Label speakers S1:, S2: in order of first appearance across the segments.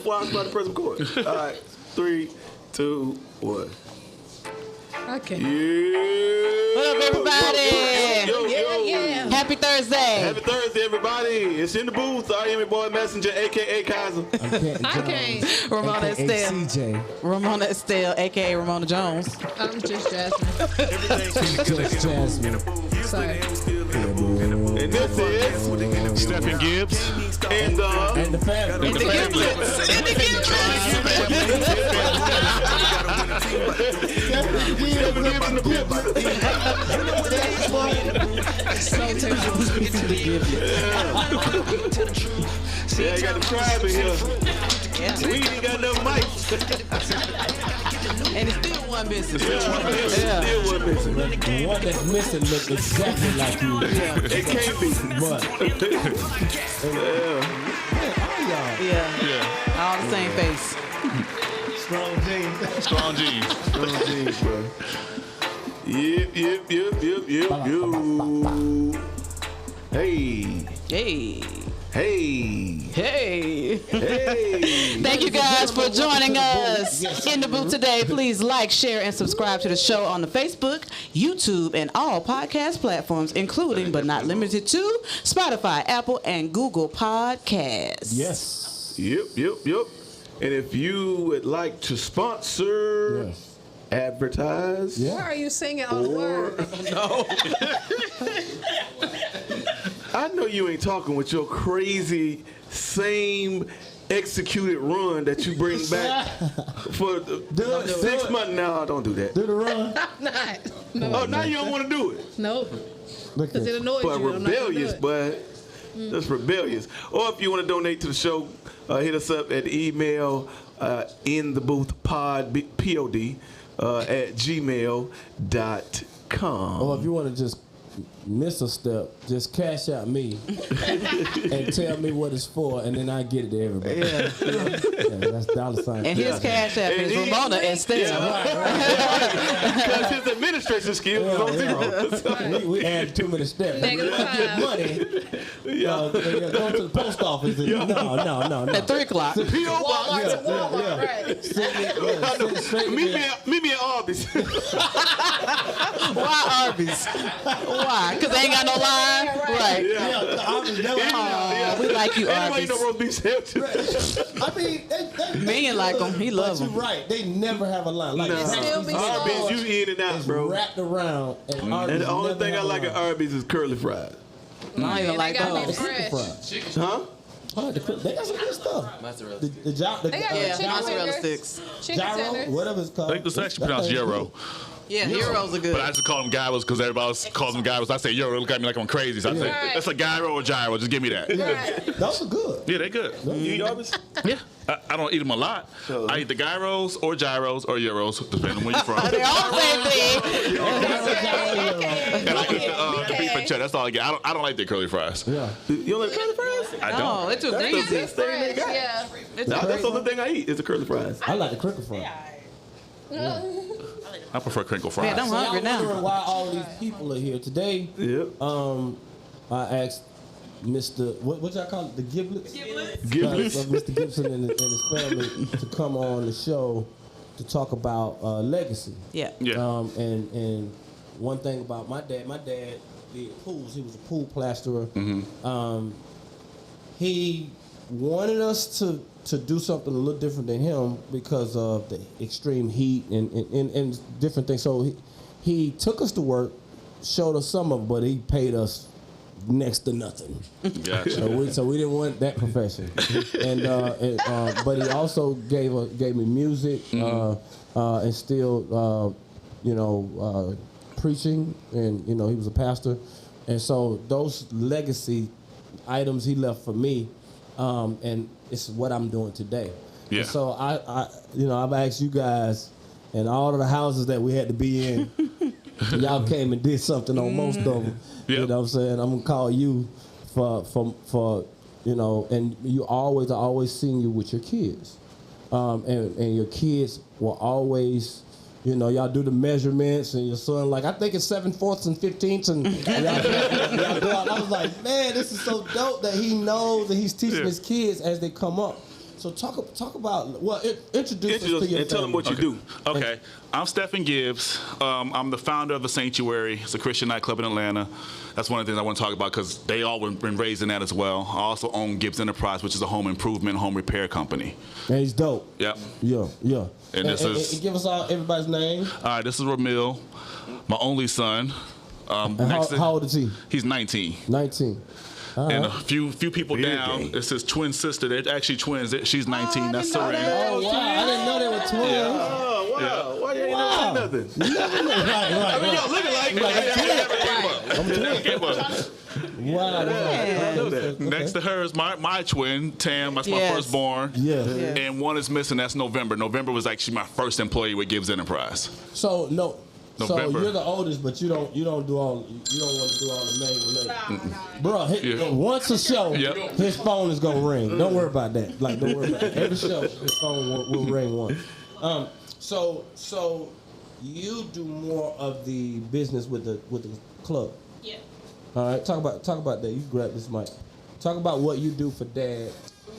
S1: before I start the press record. All right, 3, 2, 1.
S2: Okay.
S1: Yeah.
S3: What up, everybody?
S2: Yeah.
S3: Happy Thursday.
S1: Happy Thursday, everybody. It's in the booth. I am your boy Messenja, a.k.a. Kaiser.
S2: I can't.
S3: Ramona Estelle.
S4: CJ.
S3: Ramona Estelle, a.k.a. Ramona Jones.
S2: I'm just Jasmine.
S4: Just Jasmine.
S2: Sorry.
S1: And this is
S5: Stephen Gibbs.
S1: And
S4: the family.
S3: And the Giblets. And the
S1: yeah, I got the tribe in here.
S3: Yeah.
S1: We ain't got no mics.
S3: And it's still one missing.
S1: Still one missing.
S4: The one that's missing looks exactly like you.
S1: It can't be.
S4: But
S3: Yeah. All the same face.
S4: strong jeans.
S5: Strong jeans.
S1: Strong jeans, bro. Yep. Hey.
S3: Thank you guys for joining us in the booth today. Please like, share, and subscribe to the show on the Facebook, YouTube, and all podcast platforms, including but not limited to Spotify, Apple, and Google Podcasts.
S4: Yes.
S1: Yep. And if you would like to sponsor, advertise,
S2: Why are you singing all the words?
S1: I know you ain't talking with your crazy same executed run that you bring back for 6 months now. Don't do that.
S4: Do the run.
S2: I'm not. No.
S1: Oh, now you don't want to do it.
S2: Nope.
S4: Look
S2: Because
S4: at
S2: it annoys
S1: But
S2: you. I'm not gonna do
S1: rebellious,
S2: it.
S1: but that's rebellious. Or if you want to donate to the show, hit us up at the email in the booth pod pod at gmail.com.
S4: Or if you want to just miss a step, just cash out me and tell me what it's for, and then I get it to everybody. Yeah, that's $.
S3: And his cash app is Ramona Estelle.
S1: Because his administration skills is on zero.
S4: We add too many steps.
S2: -5.
S4: Money. Go to the post office. And, no.
S3: At 3 o'clock.
S1: P.O. box.
S2: Walmart, right.
S1: Meet me at Arby's.
S3: Why Arby's? Why? Because they ain't got no line? Right. We like you,
S1: Anyway,
S3: Arby's.
S1: no roast beef sandwich.
S4: I mean, they
S3: Me like them. He love
S4: But
S3: them.
S4: you're right. They never have a line. Like
S2: Still be
S1: Arby's,
S2: sold.
S1: you in and out,
S4: it's
S1: bro.
S4: wrapped around. And,
S1: And the only thing I like at Arby's is curly fries.
S3: I don't even like
S2: They got me
S3: those.
S2: fresh.
S1: Huh?
S4: They got some good stuff. The
S2: They got
S3: Yeah,
S2: chicken
S3: mozzarella
S2: tenders.
S3: sticks.
S2: Chicken
S4: gyro,
S2: tenders.
S4: whatever it's called.
S5: I think it's actually pronounced gyro.
S3: Yeah, heroes are good.
S5: But I just call them gyros because everybody else calls them gyros. I say gyro, look at me like I'm crazy. So I say,
S2: Right.
S5: that's a gyro or gyro. Just give me that.
S2: Right.
S4: Those are good.
S5: Yeah, they good.
S1: You eat Arby's?
S5: Yeah. I don't eat them a lot. I eat the gyros or gyros or euros, depending on where you're from.
S3: They all the same thing.
S5: And I get the beef and cheddar. That's all I get. I don't like the curly fries.
S4: Yeah.
S1: You don't like curly fries?
S5: I
S3: No,
S5: don't.
S3: it's too
S1: That's the
S3: greasy.
S1: best thing they got.
S2: Yeah.
S1: That's the only thing I eat is the curly fries.
S4: I like the crinkle fry.
S5: I prefer crinkle
S3: Man,
S5: fries.
S3: I'm hungry
S4: I'm wondering
S3: now.
S4: why all these people are here today.
S1: Yep.
S4: I asked Mr. What y'all call it? The Giblets?
S1: Giblets.
S4: Mr. Gibson and his family to come on the show to talk about legacy.
S3: Yeah.
S5: Yeah.
S4: And one thing about my dad did pools. He was a pool plasterer. He wanted us to do something a little different than him because of the extreme heat and different things. So he took us to work, showed us some of it, but he paid us next to nothing.
S5: Gotcha.
S4: So we didn't want that profession. But he also gave me music and still preaching, and he was a pastor, and so those legacy items he left for me, and it's what I'm doing today.
S5: Yeah.
S4: And so I've asked you guys, and all of the houses that we had to be in, y'all came and did something on most of them.
S5: Yep.
S4: You know what I'm saying? I'm gonna call you for and I always seeing you with your kids, and your kids will always. Y'all do the measurements, and your son, I think it's 7/4 and 15ths, and y'all go out. I was like, man, this is so dope that he knows and he's teaching his kids as they come up. So talk about introduce us to your
S1: and tell them
S4: family.
S1: what you do.
S5: Okay, I'm Stephen Gibbs. I'm the founder of the Sanctuary. It's a Christian nightclub in Atlanta. That's one of the things I want to talk about because they all been raised in that as well. I also own Gibbs Enterprise, which is a home improvement, home repair company.
S4: And he's dope.
S5: Yep.
S4: Yeah.
S5: And this is
S4: give us everybody's name.
S5: all right. This is Ramil, my only son.
S4: And how old is he?
S5: He's 19.
S4: 19.
S5: And a few people
S1: Weird
S5: down,
S1: game.
S5: it's his twin sister. They're actually twins. She's 19. That's Serene.
S4: Oh wow! I didn't know they were twins.
S1: Oh, wow.
S5: Yeah.
S1: Why you ain't never say nothing?
S4: Right.
S1: Y'all looking like
S4: Wow. Okay.
S5: Next to her is my twin, Tam. That's my
S3: Yes.
S5: firstborn.
S4: Yeah.
S5: And one is missing. That's November. November was actually my first employee with Gibbs Enterprise.
S4: So no.
S5: November.
S4: So you're the oldest, but you don't want to do all the main related. Bro, once a show,
S5: Yep.
S4: his phone is gonna ring. Don't worry about that. Don't worry about that. Every show, his phone will ring once. So you do more of the business with the club.
S6: Yeah.
S4: All right, talk about that. You grab this mic. Talk about what you do for Dad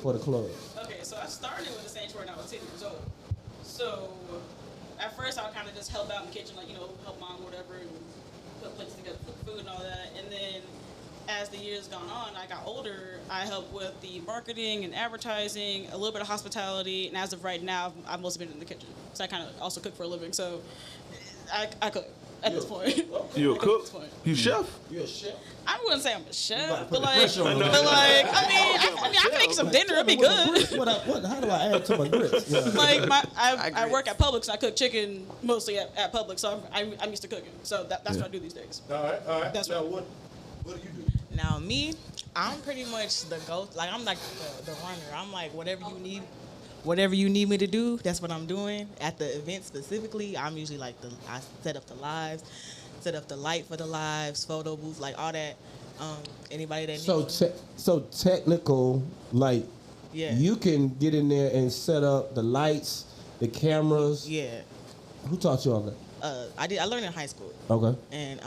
S4: for the club.
S6: Okay, so I started with the Sanctuary when I was 10 years old. So at first I would kind of just help out in the kitchen, like, help mom, whatever, and put plates together for the food and all that. And then as the years gone on, I got older, I helped with the marketing and advertising, a little bit of hospitality, and as of right now, I've mostly been in the kitchen. So I kind of also cook for a living, so I cook at this point.
S1: You a
S6: I
S1: cook?
S6: at this point.
S1: You chef?
S4: You a chef?
S6: I wouldn't say I'm a chef, but
S4: pressure on
S6: I can make some dinner, it'd be good.
S4: How do I add to my grits? Yeah.
S6: Like I work at Publix. I cook chicken mostly at Publix, so I'm used to cooking. So that's what I do these days.
S4: All right.
S6: That's
S4: Now,
S6: what.
S4: what do you do?
S7: Now me, I'm pretty much the go. Like I'm like the runner. I'm like whatever you need me to do. That's what I'm doing at the event specifically. I'm usually like I set up the lives, set up the light for the lives, photo booth, like all that. Anybody that needs.
S4: So technical, like
S7: Yeah.
S4: you can get in there and set up the lights, the cameras.
S7: Yeah.
S4: Who taught you all that?
S7: I learned in high school,
S4: Okay.
S7: and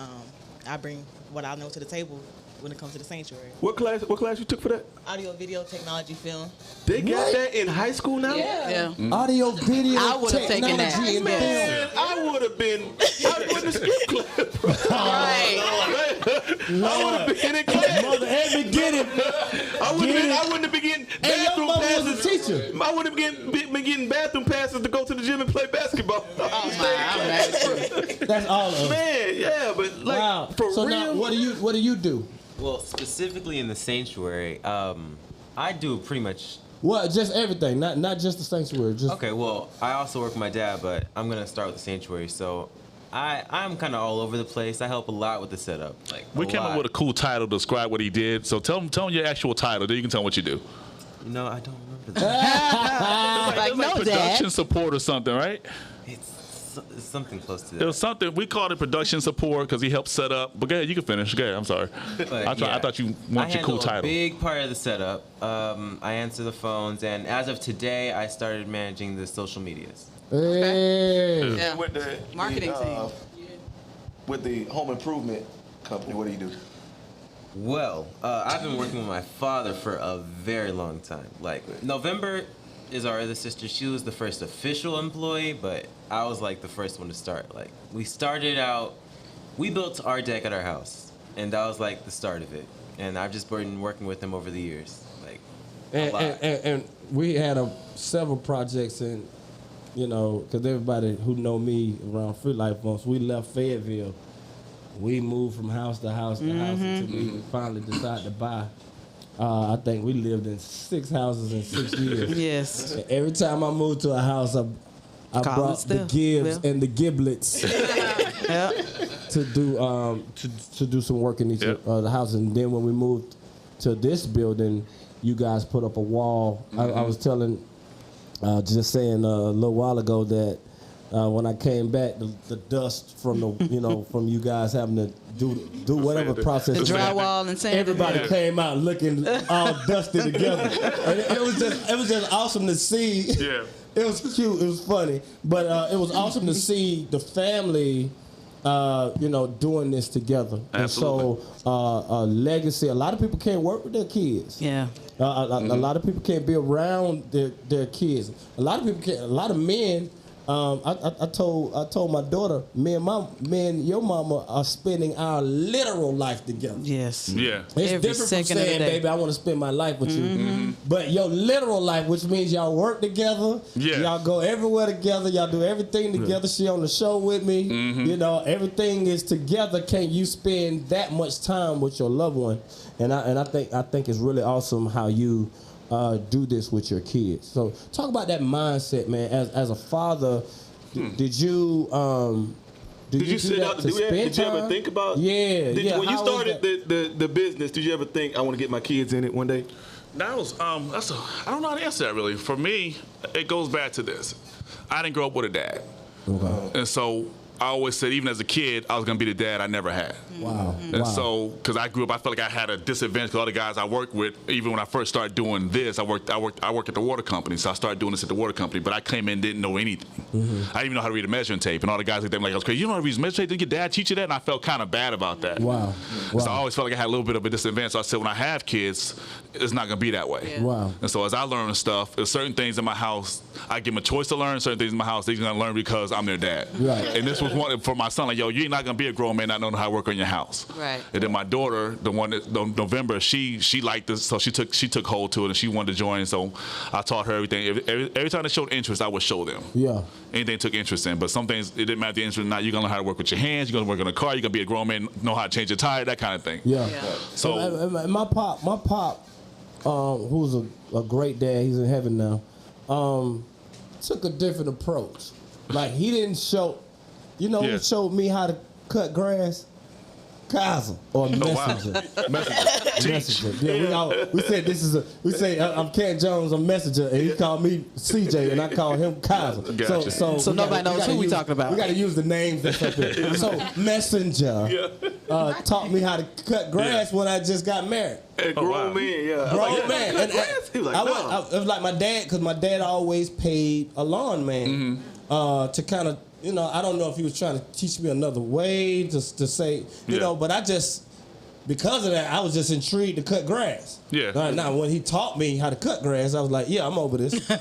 S7: I bring what I know to the table when it comes to the Sanctuary.
S1: What class you took for that?
S7: Audio, video, technology, film.
S1: They got
S4: What?
S1: that in high school now?
S3: Yeah.
S4: Audio, video,
S3: I would've taken that.
S4: technology, and
S1: Man, I would have been. I was in the strip club.
S3: Right.
S1: I would have been in class.
S4: Mother, had me get it.
S1: I wouldn't have been getting
S4: And your
S1: bathroom
S4: mother was
S1: passes.
S4: a teacher.
S1: I wouldn't have been getting bathroom passes to go to the gym and play basketball.
S3: Oh my, I'm mad at you.
S4: That's all of it.
S1: Man, yeah, but like
S4: Wow.
S1: for
S4: So
S1: real.
S4: now, what do you do?
S8: Well, specifically in the Sanctuary, I do pretty much.
S4: Well, just everything, not just the Sanctuary. Just
S8: Okay, well, I also work with my dad, but I'm gonna start with the Sanctuary. So I'm kind of all over the place. I help a lot with the setup. Like
S5: We came up with a cool title to describe what he did. So tell him your actual title. Then you can tell him what you do.
S8: No, I don't remember that.
S3: Like,
S5: It's
S3: no,
S5: production
S3: Dad.
S5: support or something, right?
S8: It's something close to
S5: It
S8: that.
S5: was something we called it production support because he helped set up. But go ahead, you can finish. Go ahead, I'm sorry.
S8: But,
S5: I
S8: yeah,
S5: thought you want your cool
S8: handle
S5: title.
S8: A big part of the setup. I answer the phones, and as of today, I started managing the social medias.
S4: Hey.
S3: Yeah.
S9: With the
S3: Marketing team.
S9: With the home improvement company, what do you do?
S8: Well, I've been working with my father for a very long time. Like, November is our other sister. She was the first official employee, but I was like the first one to start. Like, we started out, we built our deck at our house, and that was like the start of it. And I've just been working with him over the years. Like, a lot.
S4: And we had several projects in, because everybody who know me around Free Life once we left Fayetteville, we moved from house to house to house until we finally decided to buy. I think we lived in 6 houses in 6 years.
S3: Yes.
S4: And every time I moved to a house, I brought the
S3: still.
S4: Gibbs
S3: Yeah.
S4: and the Giblets
S3: Yep.
S4: to do some work in each
S5: Yep.
S4: of the houses. And then when we moved to this building, you guys put up a wall. I was telling, just saying a little while ago that when I came back, the dust from the from you guys having to do whatever process.
S3: The drywall and sand.
S4: Everybody came out looking all dusty together. And it was just awesome to see.
S5: Yeah.
S4: It was cute. It was funny, but it was awesome to see the family doing this together.
S5: Absolutely.
S4: And so, legacy. A lot of people can't work with their kids.
S3: Yeah.
S4: A lot of people can't be around their kids. A lot of people can't. A lot of men. I told my daughter, me and your mama are spending our literal life together.
S3: Yes.
S5: Yeah.
S4: It's
S3: Every
S4: different from
S3: second of the
S4: saying,
S3: day.
S4: baby, I want to spend my life with you. But your literal life, which means y'all work together, y'all go everywhere together, y'all do everything together. She on the show with me. Everything is together. Can you spend that much time with your loved one? And I think it's really awesome how you do this with your kids. So talk about that mindset, man. As a father, did you Did you sit out? Did you ever think about? Yeah.
S1: When you started the business, did you ever think I want to get my kids in it one day?
S5: That was I don't know how to answer that really. For me, it goes back to this. I didn't grow up with a dad, and so I always said, even as a kid, I was gonna be the dad I never had.
S4: Wow.
S5: And so, because I grew up, I felt like I had a disadvantage. Because all the guys I worked with, even when I first started doing this, I worked at the water company. So I started doing this at the water company. But I came in and didn't know anything. I didn't even know how to read a measuring tape. And all the guys looked at me like I was crazy. You don't know how to read a measuring tape? Did your dad teach you that? And I felt kind of bad about that.
S4: Wow.
S5: So I always felt like I had a little bit of a disadvantage. So I said, when I have kids, it's not gonna be that way.
S3: Yeah.
S4: Wow.
S5: And so as I learn stuff, there's certain things in my house, I give them a choice to learn. Certain things in my house, they're gonna learn because I'm their dad.
S4: Right.
S5: And this was one for my son. Like, yo, you're not gonna be a grown man not knowing how to work on your house.
S3: Right.
S5: And then my daughter, the one that November, she liked this, so she took hold to it and she wanted to join. So I taught her everything. Every time they showed interest, I would show them.
S4: Yeah.
S5: Anything they took interest in. But some things it didn't matter the interest or not. You're gonna learn how to work with your hands. You're gonna work on a car. You're gonna be a grown man, know how to change a tire, that kind of thing.
S4: Yeah.
S5: So
S4: And my pop, who's a great dad, he's in heaven now, took a different approach. Like, he didn't show, who showed me how to cut grass? Kaiser or Messenja. Messenja. Yeah, we said I'm CantonJones, I'm Messenja, and he called me CJ, and I call him Kaiser.
S5: Gotcha.
S3: So nobody knows who we talking about.
S4: We got to use the names that's up there. So Messenja taught me how to cut grass when I just got married.
S1: A grown man, yeah.
S4: Grown man. And
S1: he was like,
S4: it was like my dad, because my dad always paid a lawn man to kind of, I don't know if he was trying to teach me another way to say, but I just, because of that, I was just intrigued to cut grass.
S5: Yeah.
S4: Now, when he taught me how to cut grass, I was like, yeah, I'm over this. Really.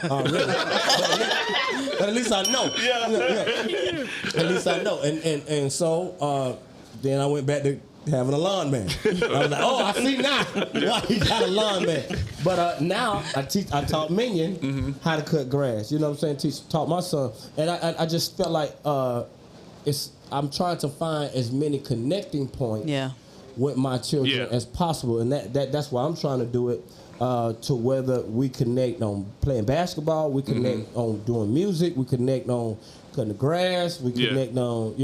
S4: But at least I know. Yeah. At least I know. And so then I went back to having a lawn man. I was like, I see now why he got a lawn man. But now I taught Minion how to cut grass. You know what I'm saying? Taught my son. And I just felt like I'm trying to find as many connecting points with my children as possible. And that's why I'm trying to do it. To whether we connect on playing basketball, we connect on doing music, we connect on cutting the grass, we connect on,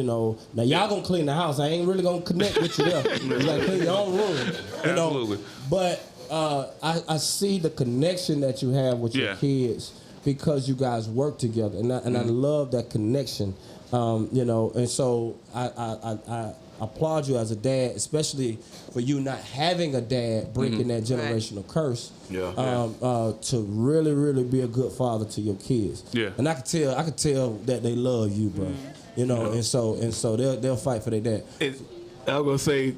S4: now y'all gonna clean the house. I ain't really gonna connect with you there. You gotta clean your own room.
S5: Absolutely.
S4: But I see the connection that you have with your kids because you guys work together, and I love that connection. And so I applaud you as a dad, especially for you not having a dad, breaking that generational curse. To really, really be a good father to your kids. Yeah. And I could tell that they love you, bro. And so they'll fight for their dad.
S1: I was gonna say,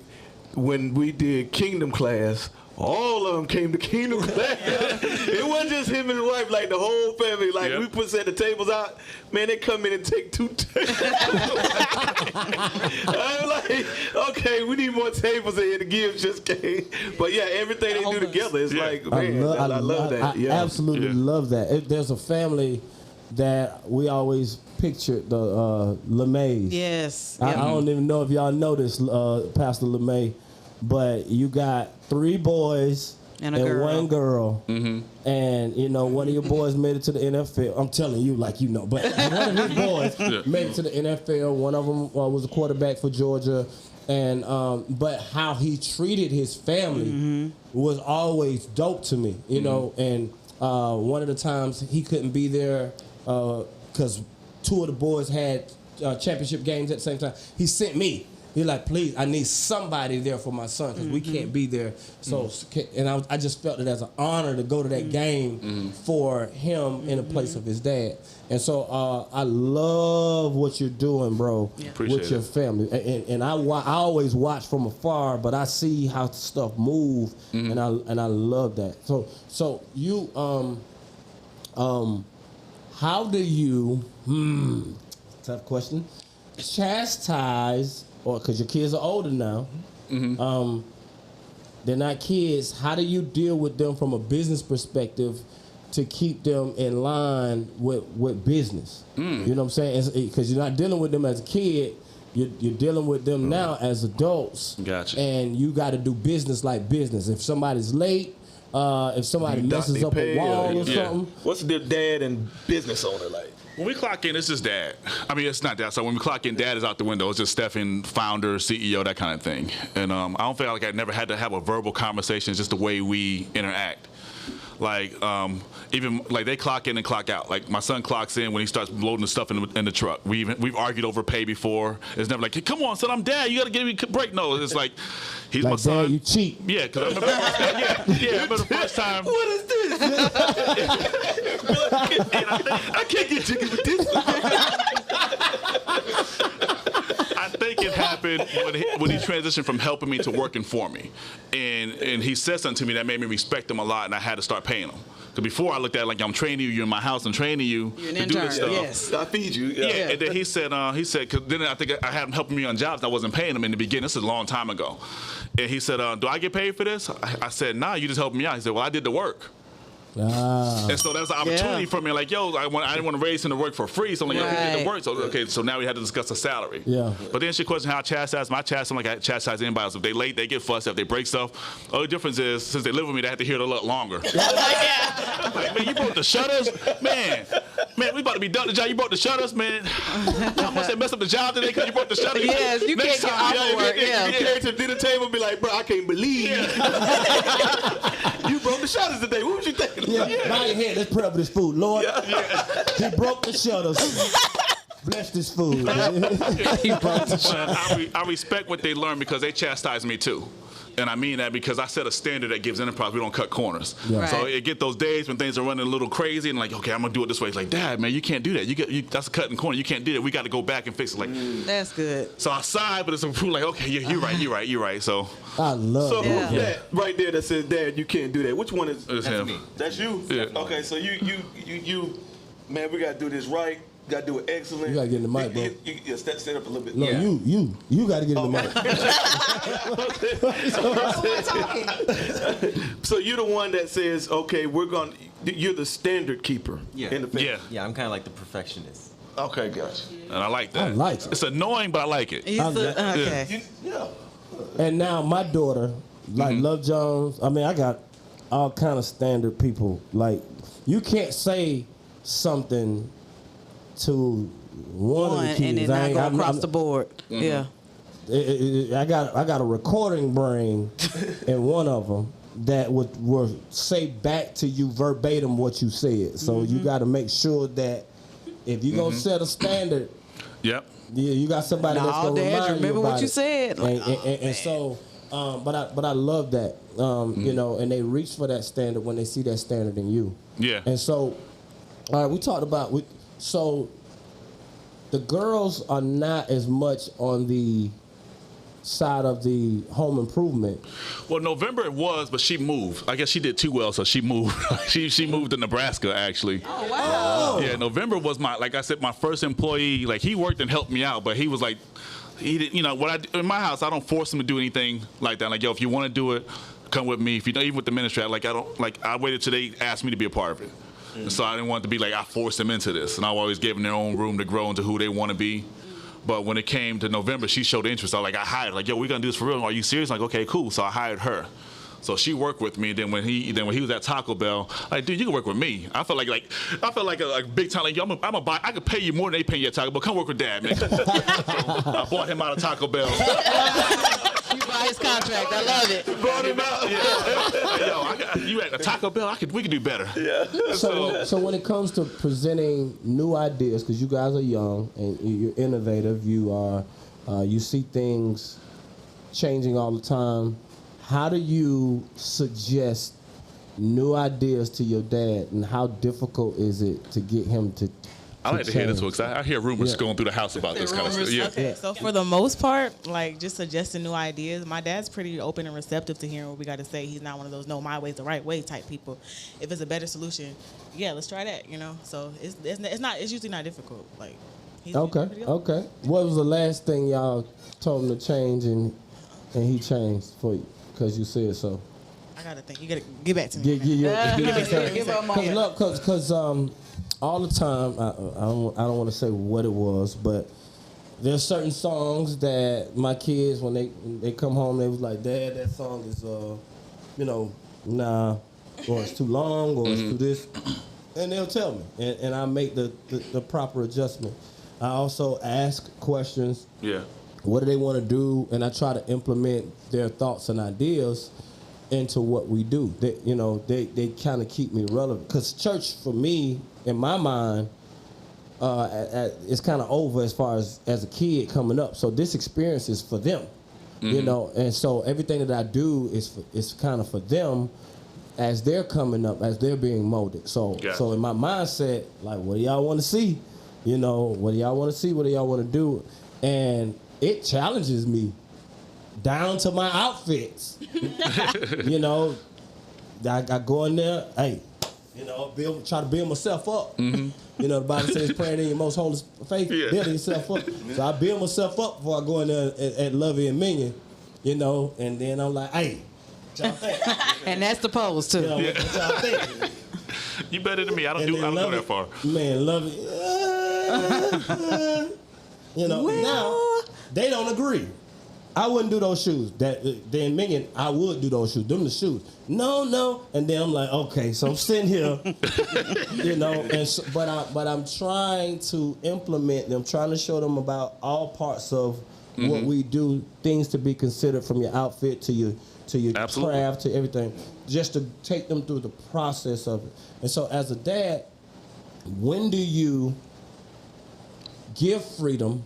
S1: when we did Kingdom class, all of them came to Kingdom class. It wasn't just him and his wife, like the whole family. Like we set the tables out, man, they come in and take 2 tables. I'm like, okay, we need more tables in here. The Gibbs just came. But yeah, everything they do together is like, man, I love that.
S4: I absolutely love that. There's a family that we always pictured, the LeMays.
S3: Yes.
S4: I don't even know if y'all know this, Pastor LeMay, but you got 3 boys and one girl. And, one of your boys made it to the NFL. I'm telling you like but one of his boys made it to the NFL. One of them was a quarterback for Georgia. And but how he treated his family was always dope to me, And one of the times he couldn't be there because 2 of the boys had championship games at the same time. He sent me. He's like, please, I need somebody there for my son because we can't be there. So, and I just felt it as an honor to go to that game for him in the place of his dad. And so I love what you're doing, bro, with your family. And I always watch from afar, but I see how stuff move, and I love that. So you how do you tough question, chastise, or because your kids are older now, they're not kids, how do you deal with them from a business perspective to keep them in line with business? You know what I'm saying? Because you're not dealing with them as a kid, you're dealing with them now as adults.
S5: Gotcha.
S4: And you got to do business like business. If somebody's late, if somebody messes up a wall or something.
S1: What's the dad and business owner like?
S5: When we clock in, it's just dad. I mean, it's not dad. So when we clock in, dad is out the window. It's just Stephen, founder, CEO, that kind of thing. And I don't feel like I never had to have a verbal conversation. It's just the way we interact. Like, even like they clock in and clock out. Like my son clocks in when he starts loading the stuff in the truck. We've argued over pay before. It's never like, hey, come on, son, I'm dad. You gotta give me a break. No, it's like, he's
S4: like,
S5: my son.
S4: Dad, you cheat.
S5: Yeah, because I remember, I remember the first time.
S1: What is this? I can't get jiggy with this.
S5: I think it happened when he transitioned from helping me to working for me, and he said something to me that made me respect him a lot, and I had to start paying him. Because before I looked at it like I'm training you, you're in my house, I'm training you
S3: You're an
S5: to do this
S3: intern,
S5: stuff.
S3: yes.
S1: I feed you.
S5: Yeah, and then he said, because then I think I had him helping me on jobs. I wasn't paying him in the beginning. This is a long time ago. And he said, do I get paid for this? I said, nah, you just helping me out. He said, well, I did the work. And so that's an opportunity for me. Like, yo, I didn't want to raise him to work for free. So I'm like, yo, he did the work. So, okay, so now we had to discuss the salary.
S4: Yeah.
S5: But then she questioned how I chastise him. I chastise them like I chastise anybody else. If they late, they get fussed. If they break stuff. Only difference is, since they live with me, they have to hear it a lot longer. Like, man, you broke the shutters? Man, we about to be done the job. You broke the shutters, man. How much they messed up the job today because you broke the shutters?
S3: Yes, you can't get off of work.
S1: You carry to the dinner table and be like, bro, I can't believe you broke the shutters today. What was you thinking?
S4: Bow your head. Let's pray over this food, Lord. He broke the shutters. Bless this food.
S5: He broke the shutters. I respect what they learn because they chastise me too. And I mean that because I set a standard that gives enterprise. We don't cut corners.
S4: Yeah.
S3: Right.
S5: So it get those days when things are running a little crazy and like, okay, I'm gonna do it this way. It's like, Dad, man, you can't do that. That's a cutting corner. You can't do that. We got to go back and fix it. Like,
S3: That's good.
S5: so I sigh, but it's a proof like, okay, you're right. So
S4: I love
S1: So
S4: it.
S1: who's that right there that says, Dad, you can't do that? Which one is?
S5: it's him.
S1: That's you?
S5: Yeah.
S1: Okay, so you, man, we got to do this right. Got to do it excellent.
S4: You gotta get in the mic, bro.
S1: You stand up a little bit.
S4: No, you got to get in the mic.
S1: So you're the one that says, okay, you're the standard keeper in the family.
S5: Yeah.
S8: I'm kind of like the perfectionist.
S1: Okay, gotcha.
S5: And I like that.
S4: I like it.
S5: It's annoying, but I like it.
S3: Okay.
S1: Yeah.
S4: And now my daughter, like Love Jones, I mean, I got all kind of standard people. Like, you can't say something to one of the kids.
S3: and then not go across the board. Yeah.
S4: I got a recording brain in one of them that will say back to you verbatim what you said. So you got to make sure that if you gonna set a standard,
S5: Yep.
S4: you got somebody that's gonna remind you
S3: remember
S4: about
S3: what you
S4: it.
S3: said.
S4: And so, but I love that, you know, and they reach for that standard when they see that standard in you.
S5: Yeah.
S4: And so, all right, we talked about so the girls are not as much on the side of the home improvement.
S5: Well, November it was, but she moved. I guess she did too well, so she moved. she moved to Nebraska, actually.
S3: Oh, wow.
S5: Yeah, November was like I said, my first employee. Like, he worked and helped me out, but he was like, he didn't, you know, in my house, I don't force him to do anything like that. Like, yo, if you want to do it, come with me. If you don't, even with the ministry, I waited till they asked me to be a part of it. And so I didn't want it to be like I forced them into this. And I always gave them their own room to grow into who they want to be. But when it came to November, she showed interest. I hired her. Like, yo, we're going to do this for real. Are you serious? I'm like, okay, cool. So I hired her. So she worked with me. Then when he was at Taco Bell, like, dude, you can work with me. I felt like a big time. Like, yo, I could pay you more than they pay you at Taco Bell. Come work with Dad, man. So I bought him out of Taco Bell.
S3: You buy his contract. I love it.
S1: Brought him out.
S5: Yo, you at a Taco Bell? We could do better.
S1: Yeah.
S4: So when it comes to presenting new ideas, because you guys are young and you're innovative, you are You see things changing all the time. How do you suggest new ideas to your dad, and how difficult is it to get him to
S5: I like to hear this one because I hear rumors going through the house about this kind of stuff. Yeah.
S7: Okay, so for the most part, like just suggesting new ideas, my dad's pretty open and receptive to hearing what we got to say. He's not one of those, no, my way's the right way type people. If it's a better solution, yeah, let's try that, you know? So it's usually not difficult. Like, he's
S4: Okay. What was the last thing y'all told him to change and he changed for you because you said so?
S7: I got to think. You got to get back to me.
S3: Give her a moment.
S4: Because all the time, I don't want to say what it was, but there's certain songs that my kids, when they come home, they was like, Dad, that song is, nah, or it's too long, or it's too this. And they'll tell me, and I make the proper adjustment. I also ask questions.
S5: Yeah.
S4: What do they want to do? And I try to implement their thoughts and ideas into what we do. They kind of keep me relevant. Because church, for me, in my mind, it's kind of over as far as a kid coming up. So this experience is for them, And so everything that I do is kind of for them as they're coming up, as they're being molded. So in my mindset, like, what do y'all want to see? What do y'all want to see? What do y'all want to do? And it challenges me down to my outfits. I go in there, hey, try to build myself up. The Bible says praying in your most holy faith, building yourself up. So I build myself up before I go in there at Lovey and Minion, and then I'm like, hey, what y'all think?
S3: And that's the pose too.
S4: What y'all think?
S5: You better than me. I don't go that far.
S4: Man, Lovey. Now they don't agree. I wouldn't do those shoes. Then Minion, I would do those shoes. Them the shoes. No. And then I'm like, okay, so I'm sitting here, but I'm trying to implement them, trying to show them about all parts of what we do, things to be considered from your outfit to your craft to everything, just to take them through the process of it. And so as a dad, when do you give freedom?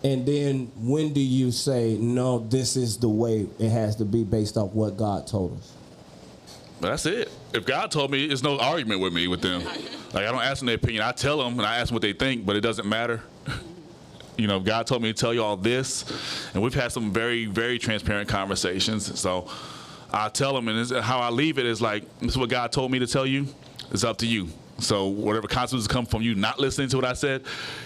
S4: And then when do you say, no, this is the way it has to be based off what God told us?
S5: But that's it. If God told me, there's no argument with them. Like, I don't ask them their opinion. I tell them, and I ask them what they think, but it doesn't matter. If God told me to tell you all this, and we've had some very, very transparent conversations. So I tell them, and how I leave it is like, this is what God told me to tell you. It's up to you. So whatever consequences come from you not listening to what I said,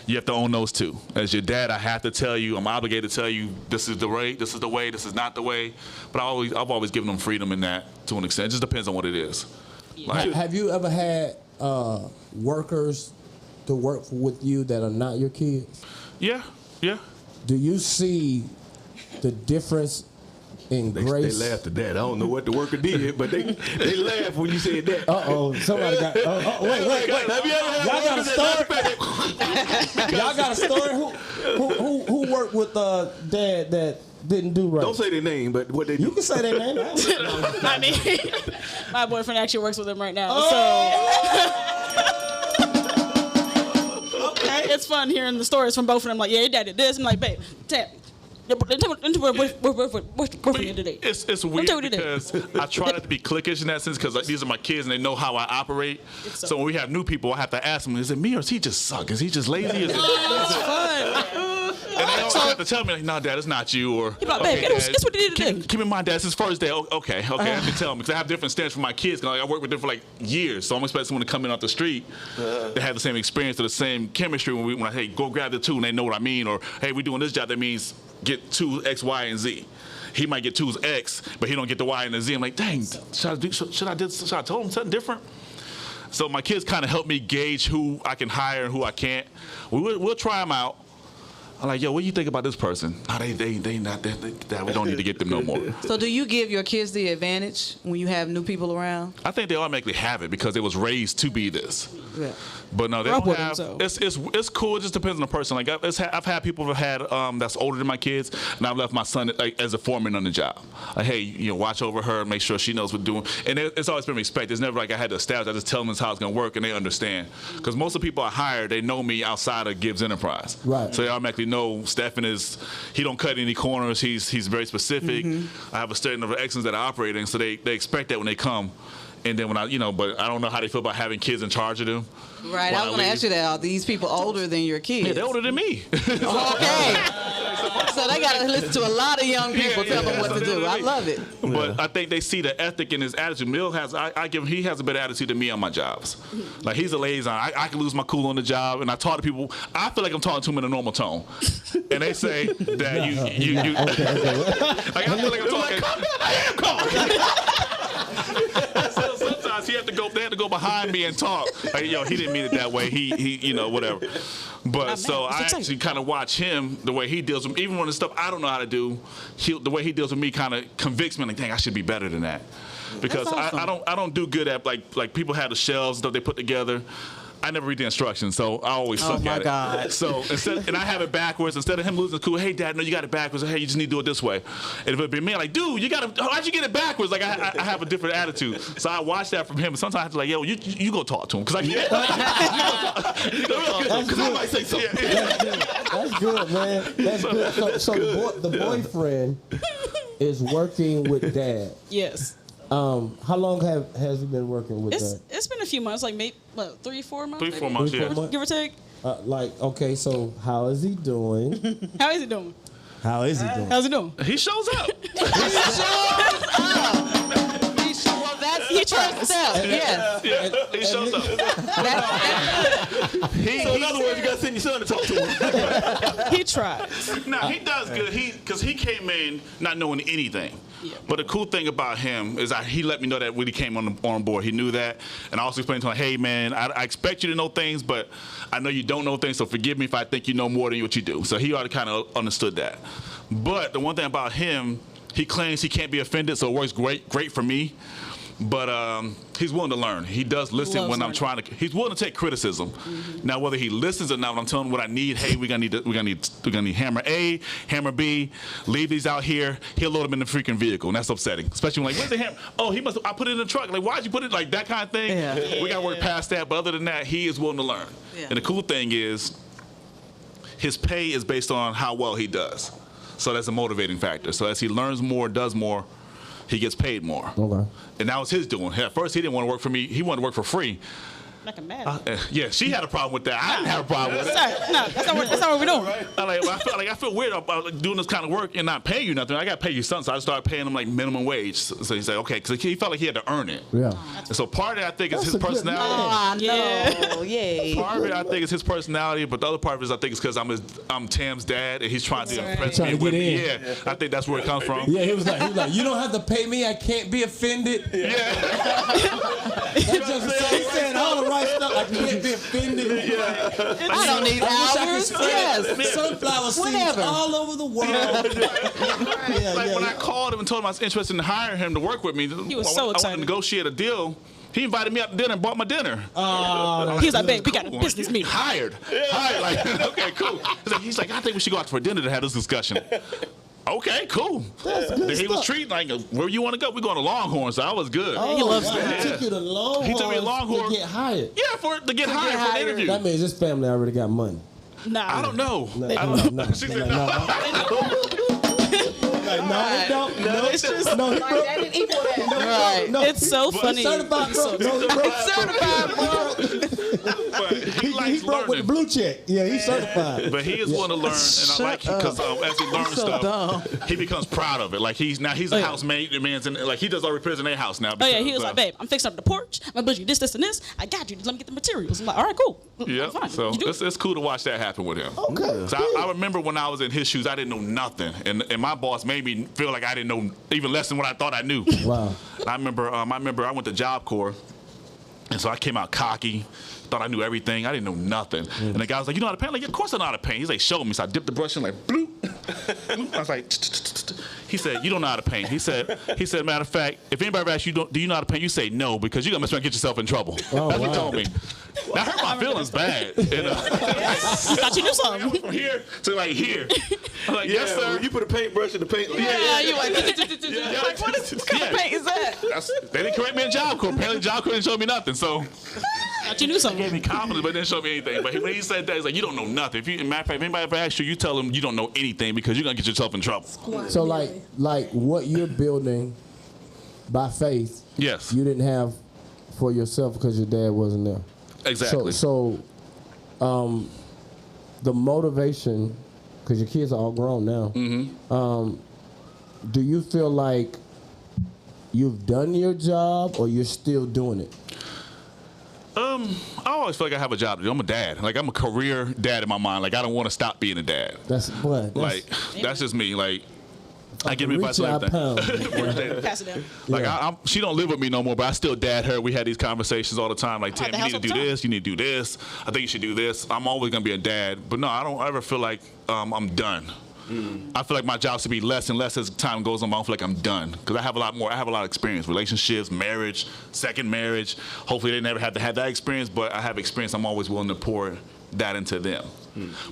S5: you have to own those too. As your dad, I have to tell you, I'm obligated to tell you, this is the way, this is not the way. But I've always given them freedom in that to an extent. It just depends on what it is. Like,
S4: have you ever had workers to work with you that are not your kids?
S5: Yeah.
S4: Do you see the difference in grace?
S1: They laughed at that. I don't know what the worker did, but they laughed when you said that.
S4: Somebody got. Wait.
S1: Have you ever had
S4: Y'all got a story? Y'all got a story? Who worked with dad that didn't do right?
S1: Don't say their name, but what they do.
S4: You can say their name.
S6: I mean, my boyfriend actually works with them right now, Okay, it's fun hearing the stories from both of them. Like, yeah, your dad did this. I'm like, babe, today.
S5: It's weird because I try not to be cliquish in that sense because these are my kids and they know how I operate. So when we have new people, I have to ask them, is it me or does he just suck? Is he just lazy? Is
S6: it's fun.
S5: And they always have to tell me, like, no, Dad, it's not you. Or,
S6: like, babe, it's what he did today.
S5: Keep in mind, Dad, it's his first day. Okay, I have to tell them because I have different standards for my kids. I work with them for like years, so I'm expecting someone to come in off the street to have the same experience or the same chemistry when I, hey, go grab the two and they know what I mean. Or, hey, we're doing this job, that means get 2 X, Y, and Z. He might get 2's X, but he don't get the Y and the Z. I'm like, dang, should I tell him something different? So my kids kind of help me gauge who I can hire and who I can't. We'll try them out. I'm like, yo, what do you think about this person? No, they not that. We don't need to get them no more.
S3: So do you give your kids the advantage when you have new people around?
S5: I think they automatically have it because they was raised to be this.
S3: Yeah.
S5: But no, they don't have. It's cool. It just depends on the person. Like I've had people who've had that's older than my kids, and I've left my son as a foreman on the job. Like, hey, watch over her, make sure she knows what doing. And it's always been respect. It's never like I had to establish. I just tell them this how it's gonna work, and they understand. Because most of the people I hire, they know me outside of Gibbs Enterprise.
S4: Right.
S5: So they automatically know Stephen he don't cut any corners. He's very specific. I have a certain number of excellence that I operate in, so they expect that when they come. And then when but I don't know how they feel about having kids in charge of them.
S3: Right, I was going to ask you that. Are these people older than your kids?
S5: Yeah, they're older than me.
S3: Okay. So they got to listen to a lot of young people tell them what to do. I love it.
S5: But I think they see the ethic in his attitude. Mill has, he has a better attitude than me on my jobs. Like, he's a liaison. I can lose my cool on the job, and I talk to people. I feel like I'm talking to them in a normal tone. And they say that you like, I feel like I'm talking. Calm down, I am calm. So sometimes they have to go behind me and talk. Like, he didn't mean it that way. He whatever. But so I actually kind of watch him, the way he deals with me. Even when the stuff I don't know how to do, the way he deals with me kind of convicts me. Like, dang, I should be better than that. Because awesome. I don't do good at like people have the shelves stuff they put together. I never read the instructions, so I always suck at it. Oh, my God. So, and I have it backwards. Instead of him losing the cool, hey, Dad, no, you got it backwards. Hey, you just need to do it this way. And if it be me, I'm like, dude, how'd you get it backwards? Like, I have a different attitude. So I watch that from him. And sometimes I have to like, yo, you go talk to him. Because I can't. Because I might say something.
S4: That's good, man. That's good. So the boyfriend is working with Dad.
S6: Yes.
S4: How long has he been working with that?
S6: It's been a few months, like maybe 3-4 months.
S5: 3-4 months, yeah.
S6: Give or take.
S4: Okay, so how is he doing?
S6: How is he doing?
S4: How's he doing?
S5: He shows up.
S3: He tries. Yes.
S5: Yeah, he shows up.
S1: So in other words, you got to send your son to talk to him.
S6: He tries.
S5: Now, he does good. Because he came in not knowing anything. Yeah. But the cool thing about him is he let me know that when he came on board, he knew that. And I also explained to him, hey, man, I expect you to know things, but I know you don't know things, so forgive me if I think you know more than what you do. So he already kind of understood that. But the one thing about him, he claims he can't be offended, so it works great for me. But he's willing to learn. He does listen when I'm trying to. He's willing to take criticism. Now, whether he listens or not, when I'm telling him what I need, hey, we're gonna need hammer A, hammer B. Leave these out here. He'll load them in the freaking vehicle, and that's upsetting. Especially when, like, where's the hammer? Oh, I put it in the truck. Like, why'd you put it like that kind of thing? Yeah. We gotta work past that. But other than that, he is willing to learn. Yeah. And the cool thing is, his pay is based on how well he does. So that's a motivating factor. So as he learns more, does more, he gets paid more. Okay. And that was his doing. At first, he didn't want to work for me. He wanted to work for free.
S6: Like a man.
S5: Yeah, she had a problem with that. I didn't have a problem with it.
S6: No, that's not what we're doing.
S5: I feel weird about doing this kind of work and not paying you nothing. I got to pay you something, so I started paying him like minimum wage. So he said, okay, because he felt like he had to earn it. Yeah. And so part of it, I think, is his personality.
S3: Yay.
S5: Part of it, I think, is his personality, but the other part of it is, I think, it's because I'm Tam's dad, and he's trying to impress me with me. Yeah, I think that's where it comes from.
S4: Yeah, he was like, you don't have to pay me. I can't be offended.
S5: Yeah.
S4: He said all the right stuff. I can't be offended.
S5: Yeah.
S3: I don't need hours. Yes.
S4: Sunflower seeds all over the world.
S5: When I called him and told him I was interested in hiring him to work with me,
S6: he was so excited.
S5: I wanted to negotiate a deal. He invited me out to dinner and bought my dinner.
S6: He's like, babe, we got a business meeting.
S5: Hired. Like, okay, cool. He's like, I think we should go out for dinner to have this discussion. Okay, cool. Then he was treating like, where you want to go? We're going to Longhorn, so I was good.
S6: He loves
S4: that. He took you to Longhorn.
S5: He took me to Longhorn
S4: to get hired.
S5: Yeah, to get hired for an interview.
S4: That means his family already got money.
S6: Nah.
S5: I don't know. She said no.
S4: No, it's just no.
S2: That didn't equal that.
S4: No,
S6: it's so funny.
S4: Certified broke.
S3: Certified broke.
S5: He
S4: broke with the blue check. Yeah, he's certified.
S5: But he is willing to learn, and I like it because as he learns stuff, he becomes proud of it. Like he's a housemate, and like he does all repairs in their house now.
S6: Because, he was like, babe, I'm fixing up the porch. I'm building you this, and this. I got you. Just let me get the materials. I'm like, all right, cool.
S5: Yeah. So it's cool to watch that happen with him.
S4: Okay.
S5: So I remember when I was in his shoes, I didn't know nothing, and my boss made me feel like I didn't know even less than what I thought I knew.
S4: Wow.
S5: I remember I went to Job Corps, and so I came out cocky, thought I knew everything. I didn't know nothing. And the guy was like, you know how to paint? Like, of course I know how to paint. He's like, show me. So I dipped the brush in like, bloop. I was like, He said, you don't know how to paint. He said, matter of fact, if anybody asks you, do you know how to paint? You say no, because you're going to mess around and get yourself in trouble.
S4: Oh,
S5: That's what he
S4: wow.
S5: told me. That hurt my feelings bad. You know?
S7: Thought you knew something.
S5: From here to like here. I'm like, yes, sir.
S1: You put a paintbrush in the paint.
S3: You like, what kind of paint is that?
S5: They didn't correct me in Job Corps. Apparently, Job Corps didn't show me nothing. So
S7: Thought you knew something.
S5: gave me confidence, but didn't show me anything. But when he said that, he's like, you don't know nothing. Matter of fact, if anybody ever asks you, you tell them you don't know anything because you're gonna get yourself in trouble.
S4: So like what you're building by faith,
S5: Yes,
S4: you didn't have for yourself because your dad wasn't there.
S5: exactly.
S4: So the motivation, because your kids are all grown now.
S5: Mm-hmm.
S4: Do you feel like you've done your job or you're still doing it?
S5: I always feel like I have a job to do. I'm a dad. Like I'm a career dad in my mind. Like I don't want to stop being a dad.
S4: That's what.
S5: Like that's just me. Like I give advice on
S4: Reach out
S5: everything.
S7: Pass it down.
S5: Like she don't live with me no more, but I still dad her. We had these conversations all the time. Like, Tim,
S7: the
S5: you need
S7: house
S5: to do
S7: up top.
S5: this. You need to do this. I think you should do this. I'm always gonna be a dad, but no, I don't ever feel like I'm done. I feel like my job should be less and less as time goes on. I don't feel like I'm done because I have a lot more. I have a lot of experience, relationships, marriage, second marriage. Hopefully, they never have to have that experience, but I have experience. I'm always willing to pour that into them.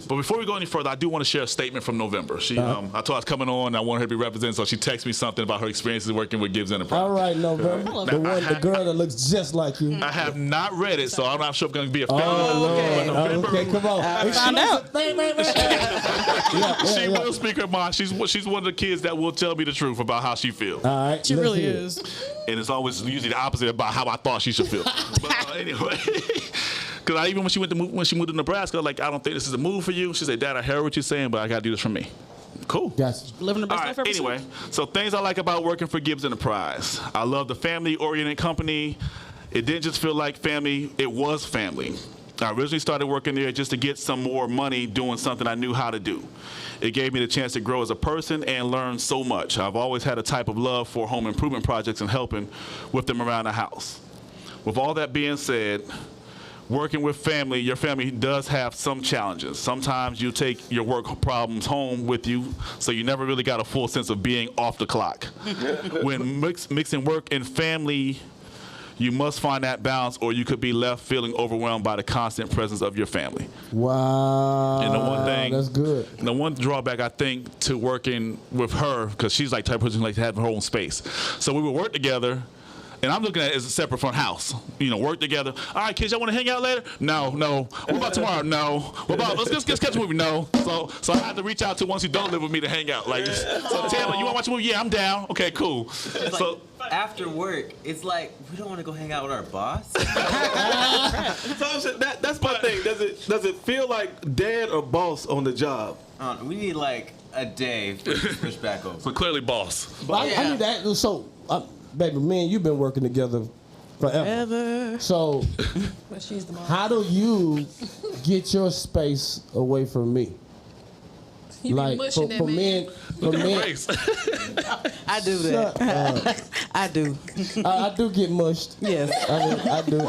S5: But before we go any further, I do want to share a statement from November. She, I told her I was coming on. I wanted her to be represented, so she texted me something about her experiences working with Gibbs Enterprise.
S4: All right, November. The girl that looks just like you.
S5: I have not read it, so I'm not sure if I'm going to be a fan.
S4: Oh, okay, come on.
S7: Found out.
S5: She will speak her mind. She's one of the kids that will tell me the truth about how she feels.
S4: All right,
S7: She
S4: let's
S7: really
S4: hear it.
S7: is.
S5: And it's always usually the opposite about how I thought she should feel. But anyway, because even when she moved to Nebraska, like, I don't think this is a move for you. She said, Dad, I heard what you're saying, but I got to do this for me. Cool.
S4: Gotcha.
S7: Living the best
S5: All
S7: life
S5: right,
S7: ever seen.
S5: anyway, so things I like about working for Gibbs Enterprise. I love the family-oriented company. It didn't just feel like family, it was family. I originally started working there just to get some more money doing something I knew how to do. It gave me the chance to grow as a person and learn so much. I've always had a type of love for home improvement projects and helping with them around the house. With all that being said, working with family, your family does have some challenges. Sometimes you take your work problems home with you, so you never really got a full sense of being off the clock. When mixing work and family, you must find that balance, or you could be left feeling overwhelmed by the constant presence of your family.
S4: Wow.
S5: And the one thing,
S4: that's good.
S5: The one drawback I think to working with her, because she's like the type of person who likes to have her own space. So we would work together. And I'm looking at it as a separate front house. You know, work together. All right, kids, y'all want to hang out later? No. What about tomorrow? No. What about let's catch a movie? No. So I have to reach out to ones who don't live with me to hang out. Like, so Taylor, you want to watch a movie? Yeah, I'm down. Okay, cool. So
S8: After work, it's like we don't want to go hang out with our boss.
S1: So that's my thing. Does it feel like dad or boss on the job?
S8: We need like a day for it to switch back over.
S5: So clearly, boss.
S4: I need that. So, baby, me and you've been working together forever. So,
S2: But she's the mom.
S4: how do you get your space away from me?
S2: You be mushing that
S4: for
S2: man.
S4: men,
S3: I do that. I do.
S4: I do get mushed.
S3: Yes.
S4: I do.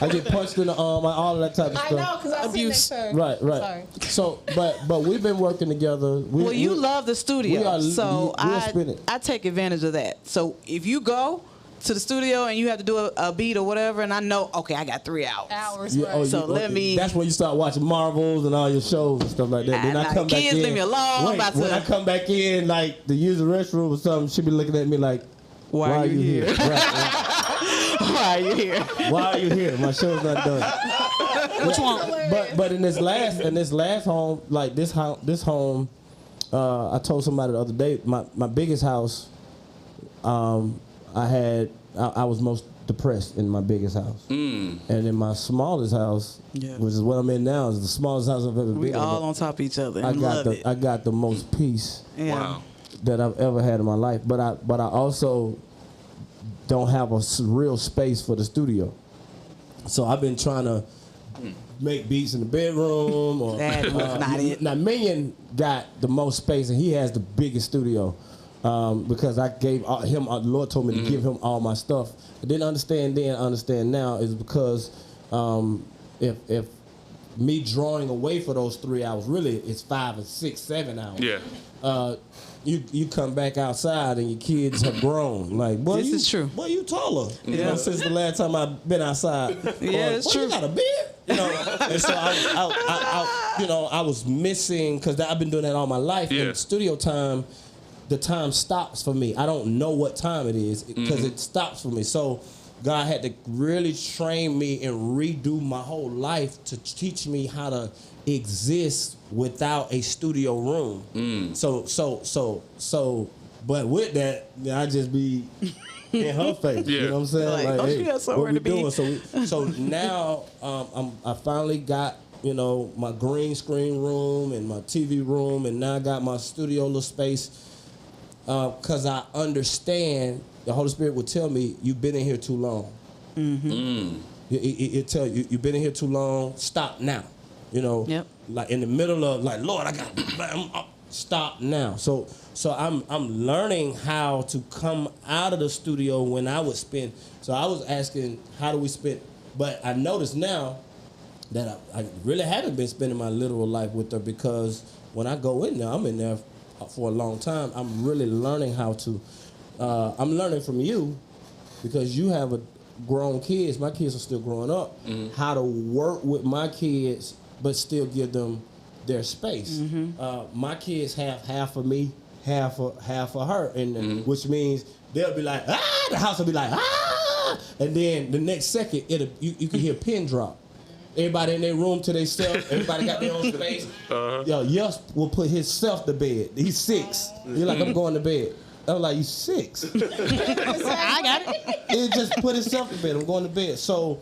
S4: I get punched in the arm, all of that type of
S2: I
S4: stuff.
S2: know, because I see next to her.
S4: Right.
S2: Sorry.
S4: So, but we've been working together.
S3: Well, you love the studio, so
S4: we'll spin it.
S3: I take advantage of that. So if you go to the studio and you have to do a beat or whatever, and I know, okay, I got 3 hours.
S4: Yeah,
S2: Right.
S3: So let me-
S4: That's when you start watching Marvels and all your shows and stuff like that. Then I come back
S3: kids,
S4: in.
S3: leave me alone. I'm about
S4: when
S3: to-
S4: I come back in, like to use the restroom or something, she be looking at me like,
S3: Why are you here?
S4: Right.
S3: Why are you here?
S4: Why are you here? My show's not done.
S7: Which one?
S4: But in this last home, like this home, I told somebody the other day, my biggest house, I was most depressed in my biggest house. And in my smallest house,
S3: Yeah.
S4: which is what I'm in now, is the smallest house I've ever been
S3: We
S4: in.
S3: all on top of each other. And
S4: I got
S3: love it.
S4: I got the most peace
S3: Yeah.
S5: Wow.
S4: that I've ever had in my life. But I also don't have a real space for the studio. So I've been trying to make beats in the bedroom. Or,
S3: That was not it.
S4: Now Minion got the most space and he has the biggest studio because I gave him. The Lord told me to give him all my stuff. I didn't understand then. Understand now is because if me drawing away for those 3 hours, really it's 5 or 6, 7 hours.
S5: Yeah.
S4: You come back outside and your kids have grown. Like, boy,
S3: This is true.
S4: Boy, you taller. You know, since the last time I've been outside.
S3: Yeah,
S4: Or,
S3: it's
S4: boy,
S3: true.
S4: You got a beard. You know, and so I was missing because I've been doing that all my life.
S5: Yeah.
S4: And studio time, the time stops for me. I don't know what time it is because it stops for me. So God had to really train me and redo my whole life to teach me how to exist without a studio room. So, but with that, I just be in her face.
S5: Yeah.
S4: You know what I'm saying?
S3: Like, don't you got somewhere
S4: what we
S3: to be?
S4: doing? So now I finally got, you know, my green screen room and my TV room, and now I got my studio little space because I understand the Holy Spirit would tell me, you've been in here too long. It tell you, you've been in here too long, stop now. You know, like in the middle of like, Lord, I got stop now. So I'm learning how to come out of the studio when I would spend. So I was asking, how do we spend? But I noticed now that I really haven't been spending my literal life with her, because when I go in there, I'm in there for a long time. I'm really learning how to. I'm learning from you, because you have grown kids. My kids are still growing up. How to work with my kids, but still give them their space. My kids have half of me, half of her, and which means they'll be like, ah, the house will be like, ah, and then the next second you can hear a pin drop. Everybody in their room to themselves. Everybody got their own space. Yo, Yus will put himself to bed. He's 6. He's like, I'm going to bed. I'm like, you 6?
S7: I got it.
S4: He just put himself to bed. I'm going to bed. So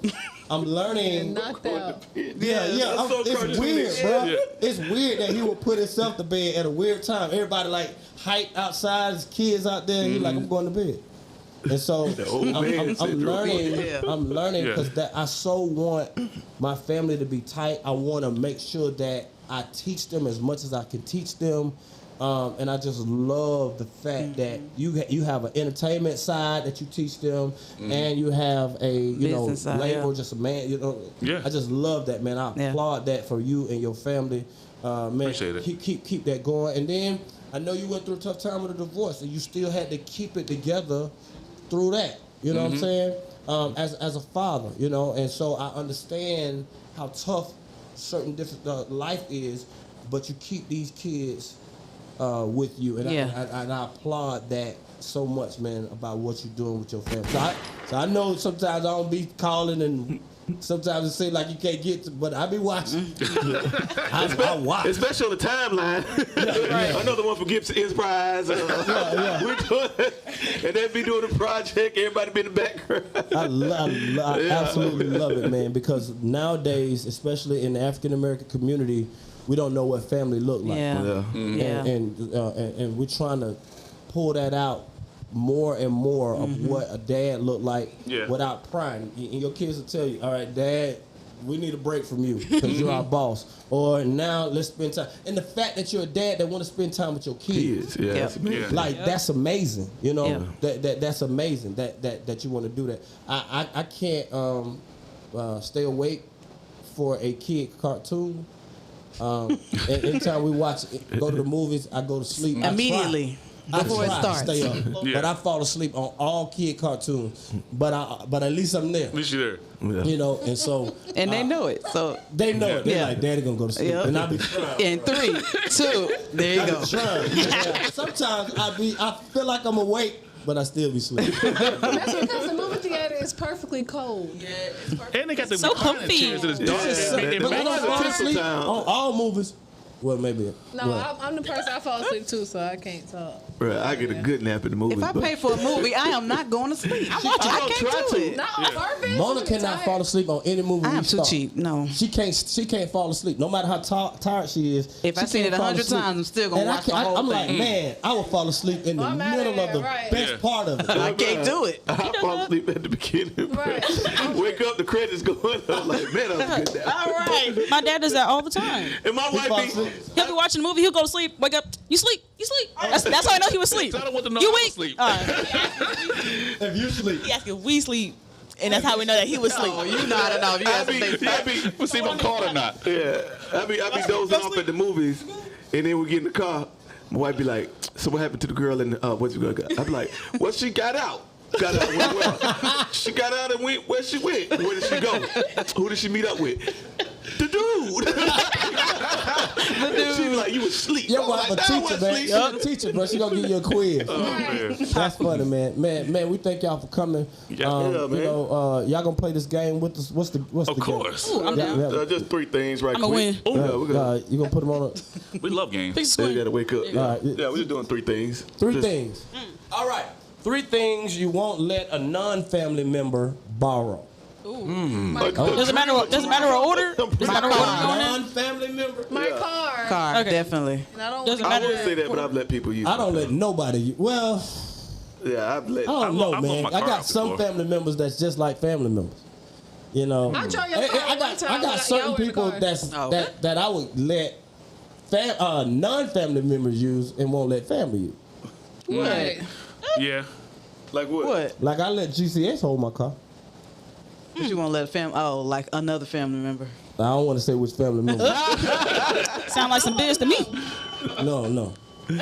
S4: I'm learning.
S2: Knocked out.
S4: It's weird, bro.
S5: Yeah.
S4: It's weird that he would put himself to bed at a weird time. Everybody like hype outside, his kids out there. He's like, I'm going to bed. And so I'm learning. I'm learning because that I so want my family to be tight. I want to make sure that I teach them as much as I can teach them. And I just love the fact that you have an entertainment side that you teach them, and you have a
S3: Business side,
S4: labor, just a man. I just love that, man. I applaud that for you and your family. Man,
S5: appreciate it.
S4: Keep that going. And then I know you went through a tough time with a divorce, and you still had to keep it together through that. You know what I'm saying? As a father, and so I understand how tough certain different life is, but you keep these kids with you, and I applaud that so much, man, about what you're doing with your family. So I know sometimes I don't be calling, and sometimes it seems like you can't get to, but I be watching. I watch.
S1: Especially on the timeline. Another one for Gibson Enterprise. We're doing, and they be doing the project. Everybody be in the background.
S4: I absolutely love it, man, because nowadays, especially in the African American community, we don't know what family look like. And we're trying to pull that out more and more of what a dad looked like without prying. And your kids will tell you, all right, Dad, we need a break from you because you're our boss. Or now let's spend time. And the fact that you're a dad that want to spend time with your kids. That's amazing. That's amazing that you want to do that. I can't stay awake for a kid cartoon. And anytime we watch it, go to the movies, I go to sleep
S3: immediately before it starts.
S4: Stay up, but I fall asleep on all kid cartoons. But at least I'm there.
S5: At least you're there.
S4: And so
S3: they know it. So
S4: they know it. They're like, Daddy gonna go to sleep, and I be trying.
S3: In 3, 2, there you go.
S4: Sometimes I feel like I'm awake, but I still be sleeping.
S2: That's because the movie theater is perfectly cold.
S5: Yeah, it's perfect. And they got the
S7: So comfy.
S5: chairs and it's dark.
S4: But I don't fall asleep on all movies. Well, maybe.
S2: No, I'm the person I fall asleep too, so I can't talk.
S1: Right, I get a good nap in the movies.
S3: If I pay for a movie, I am not going to sleep. I can't do it.
S2: No, perfect.
S4: Mona cannot fall asleep on any movie.
S3: I'm too cheap. No,
S4: she can't fall asleep, no matter how tired she is.
S3: If I seen it 100 times, I'm still gonna watch the whole
S4: I'm
S3: thing.
S4: like, man, I will fall asleep in the middle of the best part of it.
S3: I can't do it.
S1: I fall asleep at the beginning.
S2: Right.
S1: Wake up, the credits going. I'm like, man, that was a good nap.
S7: All right. My dad does that all the time.
S1: And my wife
S7: He'll be watching the movie. He'll go to sleep. Wake up. You sleep. That's how I know he was asleep.
S5: I don't want to know
S7: You
S5: I was
S7: weak?
S5: asleep.
S4: If you sleep,
S7: He asked if we sleep. and that's how we know that he was asleep.
S3: Oh, you know how to know if you had some things.
S5: We'll see if I'm caught or not.
S1: Yeah, I be dozing off at the movies, and then we get in the car. My wife be like, "So what happened to the girl in the what's your girl?" I'm like, "Well, she got out. Got out. Where? She got out and went. Where she went? Where did she go? Who did she meet up with? The dude." She be like, "You was asleep."
S4: Your wife a teacher, man. She a teacher, bro. She gonna give you a quiz.
S5: Oh, man.
S4: That's funny, man. Man, we thank y'all for coming.
S5: Yeah,
S1: man.
S4: You know, y'all gonna play this game with us. What's the
S5: Of
S4: game?
S5: course.
S7: Ooh, I'm down.
S1: Just 3 things right
S7: I'ma
S1: quick.
S7: win.
S1: Yeah, we're gonna.
S4: You gonna put them on
S5: We love games.
S7: Fix
S1: You
S7: the
S1: gotta wake up.
S4: All right.
S1: Yeah, we're just doing 3 things.
S4: Three
S1: Just-
S4: things. All right. 3 things you won't let a non-family member borrow.
S7: Doesn't matter what order. Doesn't matter what order you're going in.
S4: Non-family member.
S2: My car.
S3: Car,
S7: Okay.
S3: definitely.
S2: And I don't
S7: Doesn't
S1: I
S7: matter.
S1: wouldn't say that, but I've let people use.
S4: I don't
S1: my
S4: let nobody. Well,
S1: car. Yeah, I've let.
S4: I don't know,
S5: I've
S4: man.
S5: loaned my
S4: I
S5: car
S4: got
S5: out
S4: some
S5: before.
S4: family members that's just like family members. You know,
S2: I drove your
S4: I
S2: car one
S4: got
S2: time when
S4: certain
S2: y'all were in the
S4: people
S2: car.
S4: that's
S3: Oh.
S4: that I would let non-family members use and won't let family use.
S3: What?
S5: Yeah.
S1: Like what?
S3: What?
S4: Like I let GCS hold my car.
S3: But you won't let a family? Oh, like another family member.
S4: I don't want to say which family member.
S7: Sound like some diss to me.
S4: No.
S1: Yeah,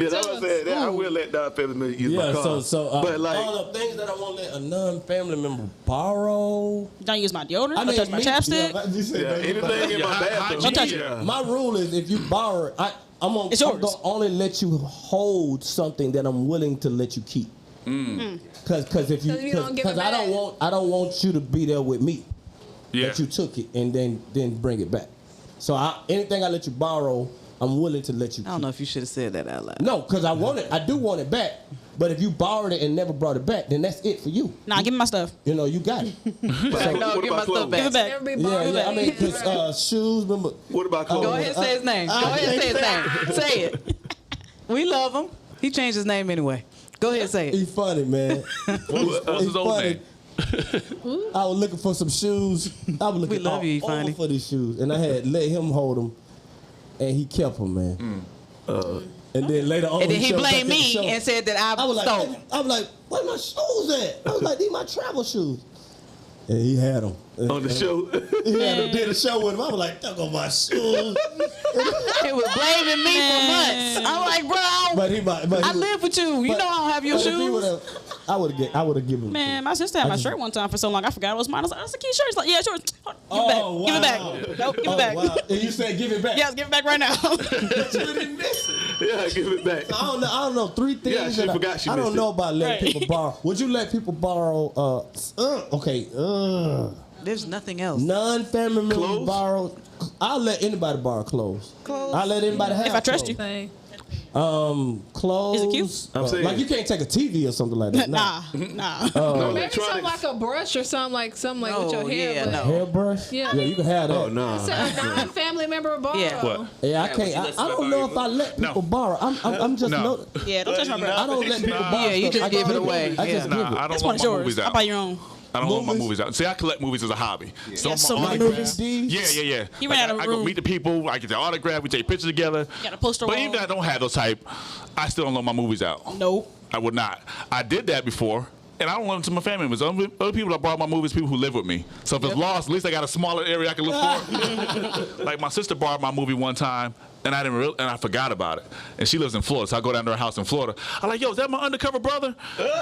S1: that's what I said. I will let non-family members use my
S4: Yeah,
S1: car. But like,
S4: all the things that I won't let a non-family member borrow.
S7: Don't use my deodorant. Don't touch my chapstick.
S4: Yeah, you said
S1: yeah, anything in my bathroom.
S7: Don't touch it.
S1: Yeah.
S4: my rule is if you borrow it, I'm
S7: It's
S4: gonna
S7: yours.
S4: only let you hold something that I'm willing to let you keep. Cause if you,
S2: So you don't give
S4: cause
S2: it
S4: I
S2: back.
S4: don't want you to be there with me.
S5: Yeah.
S4: That you took it and then bring it back. So anything I let you borrow, I'm willing to let you
S3: I don't
S4: keep.
S3: know if you should have said that out loud.
S4: No, because I do want it back. But if you borrowed it and never brought it back, then that's it for you.
S7: Nah, give me my stuff.
S4: You know, you got it.
S3: No, give my stuff
S7: Give
S3: back.
S7: it back.
S2: Never be
S4: Yeah,
S2: borrowed
S4: I mean,
S2: again, right?
S4: cause shoes. Remember?
S1: What about clothes?
S3: Go ahead and say his name. Go ahead and say his name. Say it. We love him. He changed his name anyway. Go ahead and say it.
S4: He funny, man.
S5: What's his old name?
S4: I was looking for some shoes. I was looking
S3: We love you,
S4: all
S3: funny.
S4: over for these shoes, and I had let him hold them, and he kept them, man. And then later on,
S3: And then he
S4: showed back
S3: blamed
S4: at the
S3: me
S4: show.
S3: and said that
S4: I was
S3: stole.
S4: like, where my shoes at? I was like, these my travel shoes. And he had them
S1: On the show.
S4: He did a show with him. I was like, "Talk about my shoes."
S3: He was blaming me for months. I'm like, bro,
S4: But he
S3: I live with you. You
S4: but-
S3: know I don't have your
S4: but if he
S3: shoes.
S4: would've- I would have given him.
S7: Man, my sister had my shirt one time for so long, I forgot it was mine. I was like, that's a key shirt. She's like, yeah, sure. Give it back.
S4: Oh,
S7: Give it
S4: wow.
S7: back. Nope, give
S4: Oh,
S7: it back.
S4: wow. And you said give it back.
S7: Yes, give it back right now.
S1: Yeah, give it back.
S4: I don't know. 3 things.
S1: Yeah, she
S4: that
S1: forgot she
S4: I don't
S1: missed
S4: know
S1: it.
S4: about letting
S7: Right.
S4: people borrow. Would you let people borrow? Okay.
S3: There's nothing else.
S4: Non-family members
S1: Clothes?
S4: borrow. I'll let anybody borrow clothes. I'll let anybody have.
S7: If I trust you.
S2: Thing.
S4: Clothes.
S7: Is it cute?
S1: I'm saying-
S4: like you can't take a TV or something like that.
S7: Nah.
S2: Maybe
S1: Electronics.
S2: something like a brush or something like with your
S3: No,
S2: hair.
S3: yeah,
S2: but
S3: no.
S4: Hairbrush.
S2: Yeah.
S4: you can have that.
S1: Oh no.
S2: So a non-family member borrow.
S3: Yeah.
S5: What?
S4: Yeah, I
S8: but
S4: can't.
S8: you let
S4: I don't know if I let people borrow. I'm just
S5: No.
S4: no.
S7: Yeah, don't touch my bread.
S4: I don't let people borrow.
S3: Yeah, you
S4: stuff.
S3: just
S4: I
S3: give it
S4: it
S3: away.
S4: I just
S3: Yeah.
S4: give
S5: Nah,
S4: it.
S5: I don't
S7: This
S5: loan
S7: one's
S5: my
S7: yours.
S5: movies
S7: I'll
S5: out.
S7: buy your own.
S5: I don't loan my
S4: Movies?
S5: movies out. See, I collect movies as a hobby. So
S7: Yeah, so
S5: my
S7: many
S5: autographs-
S7: movies.
S5: Yeah.
S7: He ran out of
S5: I go
S7: room.
S5: meet the people. I get their autograph. We take pictures together.
S7: Got a poster
S5: But
S7: wall.
S5: even if I don't have those type, I still don't loan my movies out.
S7: Nope.
S5: I would not. I did that before, and I don't loan them to my family members. Other people that borrow my movies, people who live with me. So if it's lost, at least I got a smaller area I can look for. Like my sister borrowed my movie one time, and I forgot about it. And she lives in Florida, so I go down to her house in Florida. I'm like, yo, is that my undercover brother?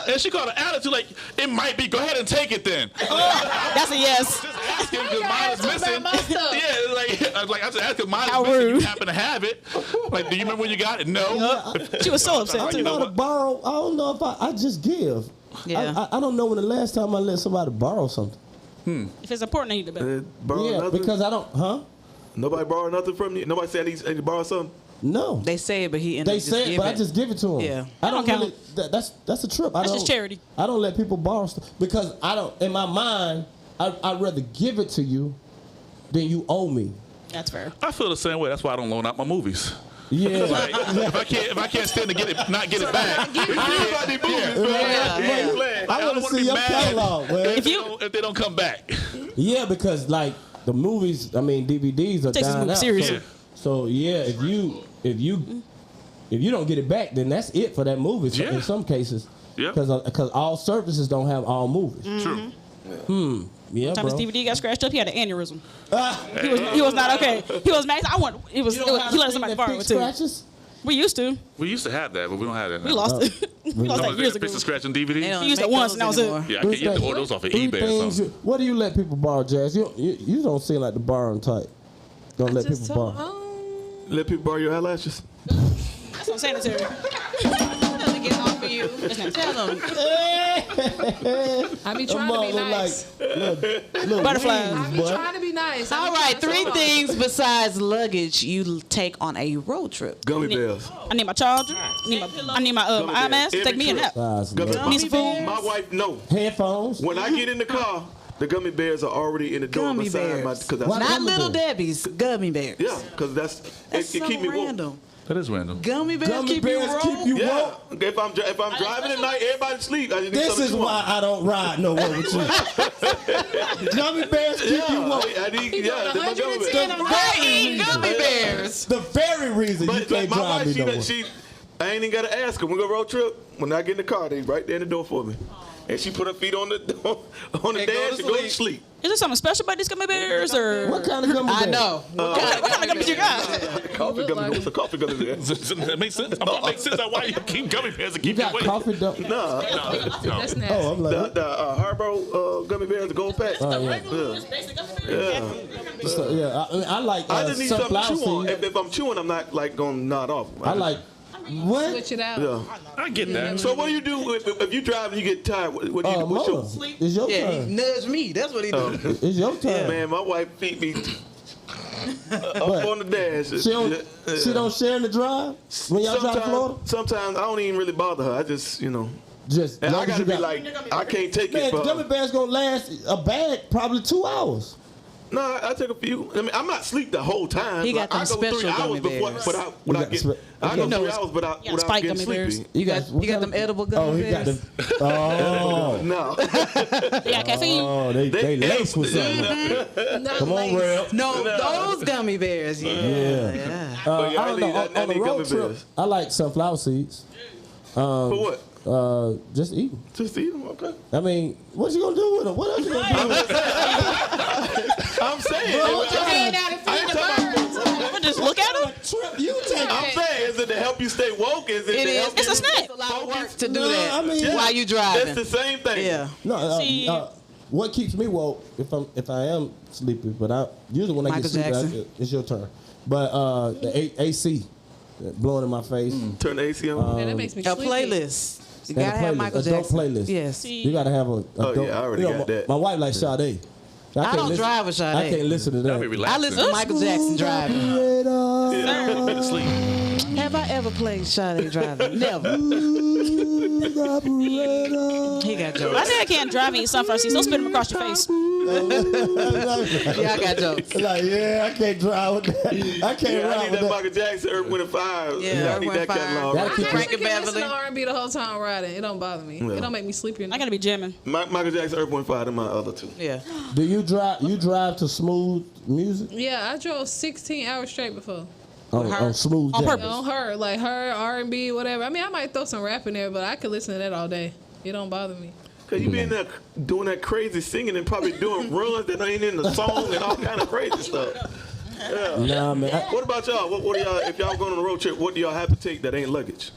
S5: And she called an attitude like, it might be. Go ahead and take it then.
S7: That's a yes.
S5: Just ask him because mine is
S2: talking
S5: missing.
S2: about my stuff.
S5: Yeah, I just asked him, mine
S7: How
S5: is missing.
S7: rude.
S5: You happen to have it. Like, do you remember when you got it? No.
S7: She was so upset
S4: I
S7: too.
S5: You know
S4: know to
S5: what?
S4: borrow. I don't know if I just give.
S3: Yeah.
S4: I don't know when the last time I let somebody borrow something.
S7: If it's important, then you do better.
S1: Borrow
S4: Yeah,
S1: nothing?
S4: because I don't. Huh?
S1: Nobody borrow nothing from you? Nobody said I need to borrow something?
S4: No.
S3: They say it, but he ended
S4: They
S3: up just
S4: say it,
S3: giving
S4: but I just give it to them.
S3: Yeah.
S4: I don't
S7: That don't
S4: really. That's a trip.
S7: That's just charity.
S4: I don't let people borrow stuff because I don't. In my mind, I'd rather give it to you than you owe me.
S7: That's fair.
S5: I feel the same way. That's why I don't loan out my movies.
S4: Yeah.
S5: Like, if I can't stand to not get it back.
S4: I want to see your catalog, man.
S5: If they don't come back.
S4: Yeah, because like the movies, I mean DVDs are
S7: Takes this
S4: dying
S7: movie
S4: out.
S7: serious.
S4: So yeah, if you don't get it back, then that's it for that movie.
S5: Yeah.
S4: In some cases,
S5: Yeah.
S4: because all services don't have all movies.
S5: True.
S4: Yeah,
S6: Time his
S4: bro.
S6: DVD got scratched up, he had an aneurysm. He was not okay. He was mad. He let somebody borrow it too.
S4: Scratches?
S6: We used to.
S5: We used to have that, but we don't have that now.
S6: We lost it. We lost that years ago.
S5: Fix the scratch on DVD?
S3: don't
S6: We used it
S3: make
S6: once,
S3: those
S6: and that was it.
S3: anymore.
S5: Yeah, you have to order those off of eBay or something.
S4: What do you let people borrow, Jazz? You don't seem like the borrowing type. Don't let
S2: Just
S4: people
S2: told,
S4: borrow.
S1: Let people borrow your eyelashes.
S6: That's unsanitary.
S3: Tell them to get off of you. Tell them.
S2: I be trying to be nice.
S6: Butterflies.
S2: I be trying to be nice.
S3: All right, 3 things besides luggage you take on a road trip.
S1: Gummy bears.
S6: I need my charger. I need my eye mask.
S1: Every
S6: Take me a
S1: trip.
S6: nap.
S1: Gummy
S6: I need some food.
S1: My wife know.
S4: Headphones.
S1: When I get in the car, the gummy bears are already in the door
S3: Gummy
S1: beside my.
S3: bears.
S1: Cause that's
S4: Why
S3: Not
S4: gummy
S3: Little
S4: bears?
S3: Debbie's, gummy bears.
S1: yeah, because
S3: That's
S1: it
S3: so
S1: keep me woke.
S3: random.
S5: That is random.
S3: Gummy bears
S4: Gummy
S3: keep
S4: bears
S3: you
S4: keep
S3: woke?
S4: you
S1: Yeah,
S4: woke.
S1: if I'm driving at night, everybody sleep. I just need
S4: This
S1: something
S4: is
S1: to
S4: why I don't ride nowhere with you. Gummy bears keep you woke.
S1: I need they're my gummy bears.
S3: They eat gummy bears.
S4: The very reason you
S1: But
S4: can't
S1: my
S4: drive me
S1: wife,
S4: nowhere.
S1: I ain't even gotta ask her. When we go road trip, when I get in the car, they right there in the door for me. And she put her feet on the dash and go to sleep.
S6: Is there something special about these gummy bears, or
S4: What kind of gummy bears?
S3: I know.
S6: what kind of gummies you got?
S1: Coffee gummy bears. What's a coffee gummy bear?
S5: That makes sense. I'm gonna make sense of why you keep gummy bears and
S4: You
S5: keep you
S4: got
S5: awake.
S4: coffee dough?
S1: Nah,
S2: That's nasty.
S4: Oh, I'm like,
S1: the Haribo gummy bears, the gold pack.
S4: so, yeah. I like
S1: I just need something to
S4: sunflower
S1: chew on.
S4: seeds.
S1: If I'm chewing, I'm not like gonna nod off.
S4: I like what?
S2: Switch it out.
S1: Yeah.
S5: I get that.
S1: So what do you do if you drive and you get tired? What do you? What's your?
S4: Mona, it's your
S3: Yeah, he
S4: turn.
S3: nudged me. That's what he did.
S4: It's your turn.
S1: Man, my wife feed me up on the dash.
S4: She don't share in the drive when y'all drive to Florida.
S1: Sometimes I don't even really bother her. I just,
S4: Just
S1: and
S4: long
S1: I
S4: as
S1: gotta
S4: you
S1: be
S4: got-
S1: like, I can't take
S4: man,
S1: it.
S4: the gummy bears gonna last a bag probably 2 hours.
S1: No, I take a few. I mean, I'm not asleep the whole time.
S3: He got them
S1: I go 3
S3: special
S1: hours
S3: gummy
S1: before
S3: bears.
S1: without
S4: You got
S1: getting.
S4: spe-
S1: I go
S3: You know
S1: 3
S3: it's-
S1: hours without
S6: spike
S1: getting
S6: gummy bears.
S1: sleepy.
S4: You got
S3: You got them edible gummy
S4: Oh, he got
S3: bears?
S4: the. Oh,
S1: No,
S6: Yeah, caffeine.
S4: oh, they laced with something.
S2: Not
S4: Come on,
S2: lazy.
S4: Real.
S3: No, those gummy bears. Yeah.
S4: Yeah.
S1: But yeah,
S4: I don't know.
S1: I
S4: On the
S1: need
S4: road
S1: gummy
S4: trip,
S1: bears.
S4: I like sunflower seeds.
S1: For what?
S4: Just eat 'em.
S1: Just eat them, okay.
S4: I mean, what you gonna do with them? What else you gonna do with them?
S1: I'm saying.
S6: Just look at them.
S4: Trip, you take.
S1: I'm saying, is it to help you stay woke? Is it,
S3: It
S1: to
S3: is.
S1: help
S6: It's
S1: you
S6: a snack.
S3: It's a lot of work to do
S4: No,
S3: that
S4: I mean-
S3: while you
S1: It's
S3: driving.
S1: the same thing.
S3: Yeah.
S4: No,
S6: See-
S4: what keeps me woke if I am sleepy, but I usually when I
S3: Michael
S4: get sleepy,
S3: Jackson.
S4: it's your turn. But the AC blowing in my face.
S1: Turn the AC on.
S2: Man, that makes me
S3: A
S2: sleepy.
S3: playlist. You
S4: And a
S3: gotta have
S4: playlist,
S3: Michael
S4: a dope
S3: Jackson.
S4: playlist.
S3: Yes.
S4: You gotta have a
S1: Oh,
S4: dope,
S1: yeah, I already
S4: you know,
S1: got that.
S4: My wife likes Sade.
S3: I
S4: can't
S3: don't
S4: listen-
S3: drive with Sade.
S4: I can't listen to that.
S5: That'd be
S3: I
S5: relaxing.
S3: listen to Michael Jackson driving.
S5: Yeah, I'm to sleep.
S3: Have I ever played Sade driving? Never. He got
S6: I
S3: jokes.
S6: say I can't drive and eat sunflower seeds. Don't spit them across your face.
S3: Yeah, I got jokes.
S4: Like, yeah, I can't drive with that. I can't
S1: Yeah, I
S4: ride
S1: need
S4: with
S1: that
S4: that.
S1: Michael Jackson, Earth, Wind, and Fire.
S3: Yeah,
S1: I
S3: Earth,
S1: need
S3: Wind,
S1: that
S3: Fire.
S1: catalog.
S4: That'll keep
S2: I
S3: Frank
S2: actually
S3: and
S2: can listen
S3: Beverly.
S2: to R&B the whole time riding. It don't bother me.
S1: Yeah.
S2: It don't make me sleepy.
S6: I gotta be jamming.
S1: Michael Jackson, Earth, Wind, and Fire, and my other two.
S3: Yeah.
S4: Do you drive? You drive to smooth music?
S2: Yeah, I drove 16 hours straight before.
S4: On smooth
S6: On
S4: jazz.
S6: purpose.
S2: On her, like her R&B, whatever. I mean, I might throw some rap in there, but I could listen to that all day. It don't bother me.
S1: Cause you be in there doing that crazy singing and probably doing runs that ain't in the song and all kind of crazy stuff. Yeah.
S4: Nah, man.
S1: What about y'all? What do y'all? If y'all going on a road trip, what do y'all have to take that ain't luggage?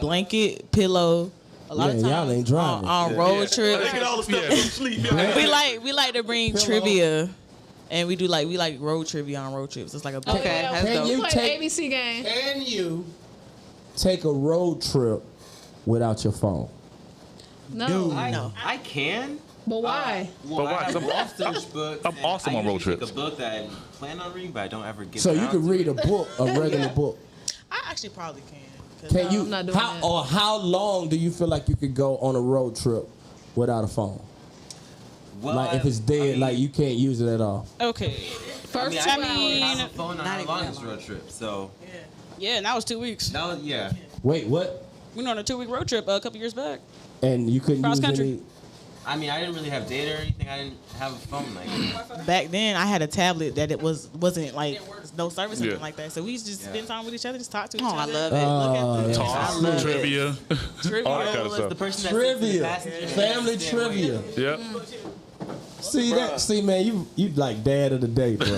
S7: Blanket, pillow. A lot of
S4: Yeah,
S7: times
S4: y'all ain't driving.
S7: on road
S1: They
S7: trips.
S1: get all the stuff
S5: Yeah.
S1: from sleep. Yeah.
S7: We like to bring trivia, and we like road trivia on road trips. It's like a
S3: Okay, that's
S4: Can
S3: dope.
S4: you
S2: Play
S4: take-
S2: the ABC game.
S4: Can you take a road trip without your phone?
S2: No.
S8: I can.
S2: But why?
S8: Well,
S5: But why?
S8: I have
S5: 'Cause I'm-
S8: research books.
S5: I'm
S8: and
S5: awesome
S8: I
S5: on road
S8: usually
S5: trips.
S8: Pick a book that I plan on reading, but I don't ever get.
S4: So you
S8: around
S4: can
S8: to.
S4: read a book, a regular book.
S7: I actually probably can. 'Cause
S4: Can you?
S2: I'm not doing that.
S4: How long do you feel like you could go on a road trip without a phone?
S8: Well,
S4: Like if it's dead, like you can't use it at all.
S6: Okay.
S2: First
S8: I
S6: I mean,
S8: have a phone on
S3: not
S8: our
S3: even
S8: longest
S3: that long.
S8: road trip, so
S6: Yeah, and that was 2 weeks.
S8: that was
S4: Wait, what?
S6: We went on a 2-week road trip a couple years back.
S4: And you couldn't
S6: Cross
S4: use
S6: country.
S4: any.
S8: I mean, I didn't really have data or anything. I didn't have a phone like.
S7: Back then, I had a tablet that it wasn't like no service or
S5: Yeah.
S7: anything like that. So we used to just spend time with each other, just talk to each
S3: Oh,
S7: other.
S3: I love it.
S5: Talk, trivia,
S7: Trivia.
S5: all that kind of
S8: Was the
S5: stuff.
S8: person that sits in the
S4: Trivia,
S8: passenger
S4: family
S8: seat
S4: trivia.
S5: Yep.
S4: See man, you like dad of the day, bro.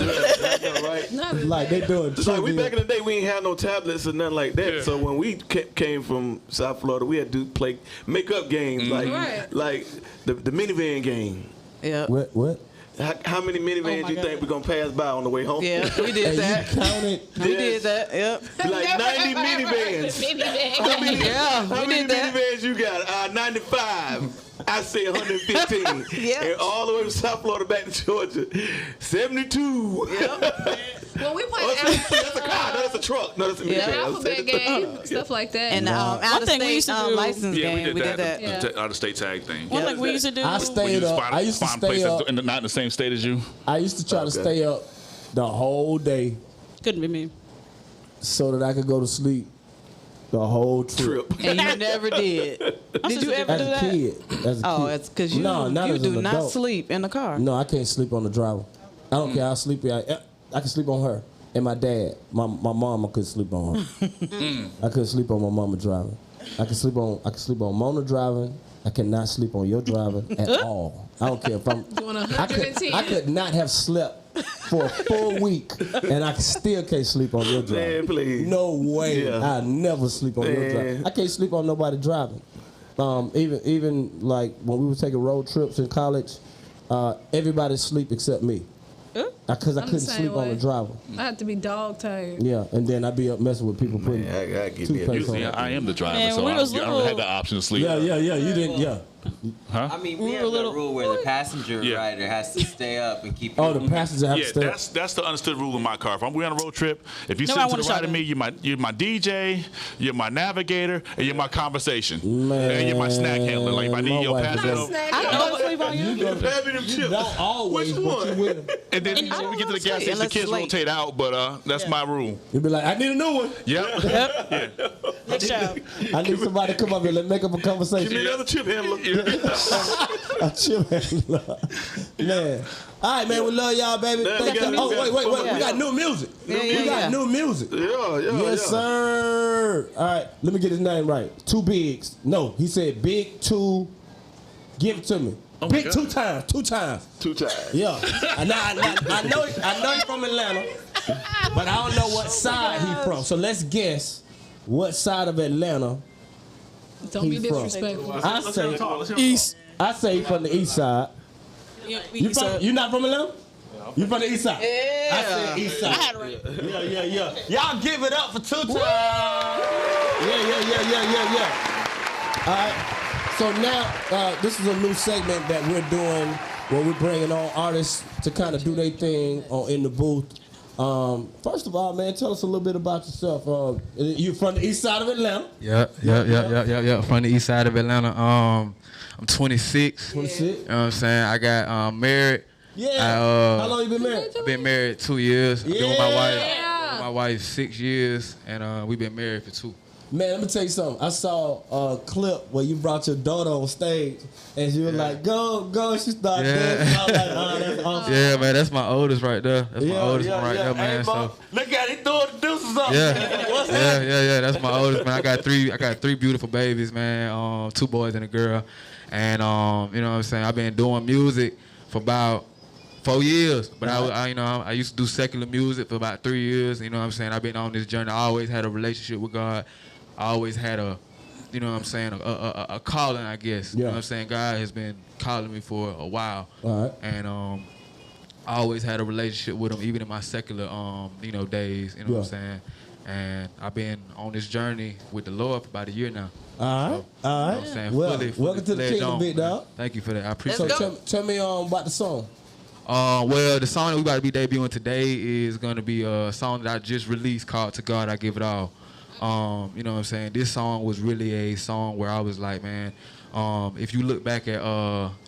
S1: Right?
S4: Like they doing
S1: It's like we back
S4: trivia.
S1: in the day, we ain't had no tablets or nothing like that.
S5: Yeah.
S1: So when we came from South Florida, we had to play make-up games like the minivan game.
S3: Yeah.
S4: What?
S1: How many minivans
S7: my
S1: you
S7: God.
S1: think we're gonna pass by on the way home?
S3: Yeah, we did
S4: And
S3: that.
S4: you counted.
S3: We did that. Yep.
S1: Like 90 minivans. How many,
S3: Yeah,
S1: how
S3: we
S1: many
S3: did that.
S1: minivans you got? 95. I say 115.
S3: Yeah.
S1: And all the way from South Florida back to Georgia, 72.
S3: Yep.
S2: When we
S1: Oh,
S2: played
S1: that's a car. No, that's a truck. No, that's a
S2: the
S1: minivan.
S2: alphabet game, stuff like that.
S3: And out
S7: One
S3: of
S7: thing we used
S3: state
S7: to do-
S3: license
S5: Yeah,
S3: game.
S5: we did that.
S2: Yeah.
S5: The out of state tag thing.
S7: One thing we used to do.
S4: I
S5: When
S4: stayed
S5: you
S4: up.
S5: find,
S4: I used to
S5: find
S4: stay
S5: places
S4: up.
S5: not in the same state as you.
S4: I used to try to stay up the whole day
S7: Couldn't be me.
S4: so that I could go to sleep the whole trip.
S3: And you never did. Did you ever
S4: As
S3: do
S4: a
S3: that?
S4: kid. As a
S3: Oh,
S4: kid.
S3: it's because you,
S4: No, not
S3: you
S4: as
S3: do
S4: an
S3: not
S4: adult.
S3: sleep in the car.
S4: No, I can't sleep on the driver. I don't care how sleepy I can sleep on her and my dad. My mom, I couldn't sleep on her. I couldn't sleep on my mama driving. I can sleep on Mona driving. I cannot sleep on your driving at all. I don't care if I'm.
S2: Doing
S4: I could not have slept for a full week, and I still can't sleep on your driving.
S1: Man, please.
S4: No way.
S1: Yeah.
S4: I never sleep on your
S1: Man.
S4: driving. I can't sleep on nobody driving. Even like when we were taking road trips in college, everybody sleep except me. Because I
S2: I'm the
S4: couldn't
S2: same
S4: sleep on
S2: way.
S4: the driver.
S2: I had to be dog tired.
S4: Yeah, and then I'd be up messing with people putting
S1: Man, I gotta give me a
S4: toothpaste
S5: Usually
S4: on.
S5: I am the driver,
S7: Man,
S5: so
S7: we
S5: I
S7: was
S5: don't
S7: little-
S5: have the option to sleep.
S4: Yeah, you didn't. Yeah.
S8: I mean, we have that rule where the passenger
S5: Yeah.
S8: rider has to stay up and keep.
S4: Oh, the passenger have
S5: Yeah,
S4: to stay.
S5: that's the understood rule in my car. If we're on a road trip, if you sit
S7: Nobody
S5: to the
S7: wanna
S5: right of me, you're my DJ, you're my navigator, and you're my conversation. And you're my snack handler. Like if I
S4: My
S5: need your
S4: wife
S5: pass
S4: is
S5: it
S4: a-
S5: over.
S7: I don't sleep on you.
S1: Pass me them
S4: You
S1: chips.
S4: don't always,
S1: Which
S4: but
S1: one?
S4: you with them.
S5: And then when we get to the gas station, the
S3: unless
S5: kids
S3: it's late.
S5: rotate out, but that's my rule.
S4: You'd be like, I need a new one.
S5: Yep. Yeah.
S7: Next job.
S4: I need somebody to come up here and make up a
S1: Give me
S4: conversation.
S1: another chip handler.
S4: A chill handler. Man. All right, man. We love y'all, baby.
S1: Man,
S4: Thank
S1: we got-
S4: you. Oh,
S1: we
S4: wait.
S1: got-
S4: We got new music.
S3: Yeah,
S4: We got new music.
S1: Yeah.
S4: Yes, sir. All right, let me get his name right. Two Bigs. No, he said Big Two. Give it to me.
S5: Oh my
S4: Big
S5: God.
S4: two times.
S1: 2 times.
S4: Yeah. And I know he's from Atlanta, but I don't know what side he's from. So let's guess what side of Atlanta
S2: Don't be
S4: he's from.
S2: disrespectful.
S4: I say
S7: East.
S4: I say he's from the east side. You not from Atlanta? You from the east side?
S3: Yeah.
S4: I said east side.
S7: I had it right.
S4: Yeah. Y'all give it up for 2 times. Yeah. All right. So now this is a new segment that we're doing where we're bringing on artists to kind of do their thing in the booth. First of all, man, tell us a little bit about yourself. You from the east side of Atlanta?
S10: Yeah. From the east side of Atlanta. I'm 26.
S4: 26?
S10: You know what I'm saying? I got married.
S4: Yeah. How long you been married?
S10: I've been married 2 years. I've been with
S2: Yeah.
S10: my wife 6 years, and we've been married for 2.
S4: Man, let me tell you something. I saw a clip where you brought your daughter on stage, and she was like, "Go!" She started dancing. I was like, "Oh, that's awesome."
S10: Yeah, man, that's my oldest right there. That's my oldest one right there,
S1: Hey,
S10: man.
S1: Bo,
S10: So
S1: look at it, throwing the deuces up.
S10: yeah,
S1: What's happening?
S10: yeah. That's my oldest, man. I got three beautiful babies, man. 2 boys and a girl, and you know what I'm saying. I've been doing music for about 4 years, but I used to do secular music for about 3 years. You know what I'm saying. I've been on this journey. I always had a relationship with God. I always had a calling, I guess. You know what I'm saying? God has been calling me for a while.
S4: All right.
S10: And I always had a relationship with him, even in my secular, days. You know what I'm saying? And I've been on this journey with the Lord for about a year now.
S4: All right.
S10: So,
S4: All
S10: you know
S4: right.
S10: what I'm saying?
S4: Well,
S10: Fully
S4: welcome to the
S10: fledged
S4: kingdom,
S10: on,
S4: big
S10: man.
S4: dog.
S10: Thank you for that. I appreciate
S4: So
S10: it.
S4: tell me about the song.
S10: Well, the song that we about to be debuting today is gonna be a song that I just released called "To God I Give It All." You know what I'm saying? This song was really a song where I was like, man, if you look back at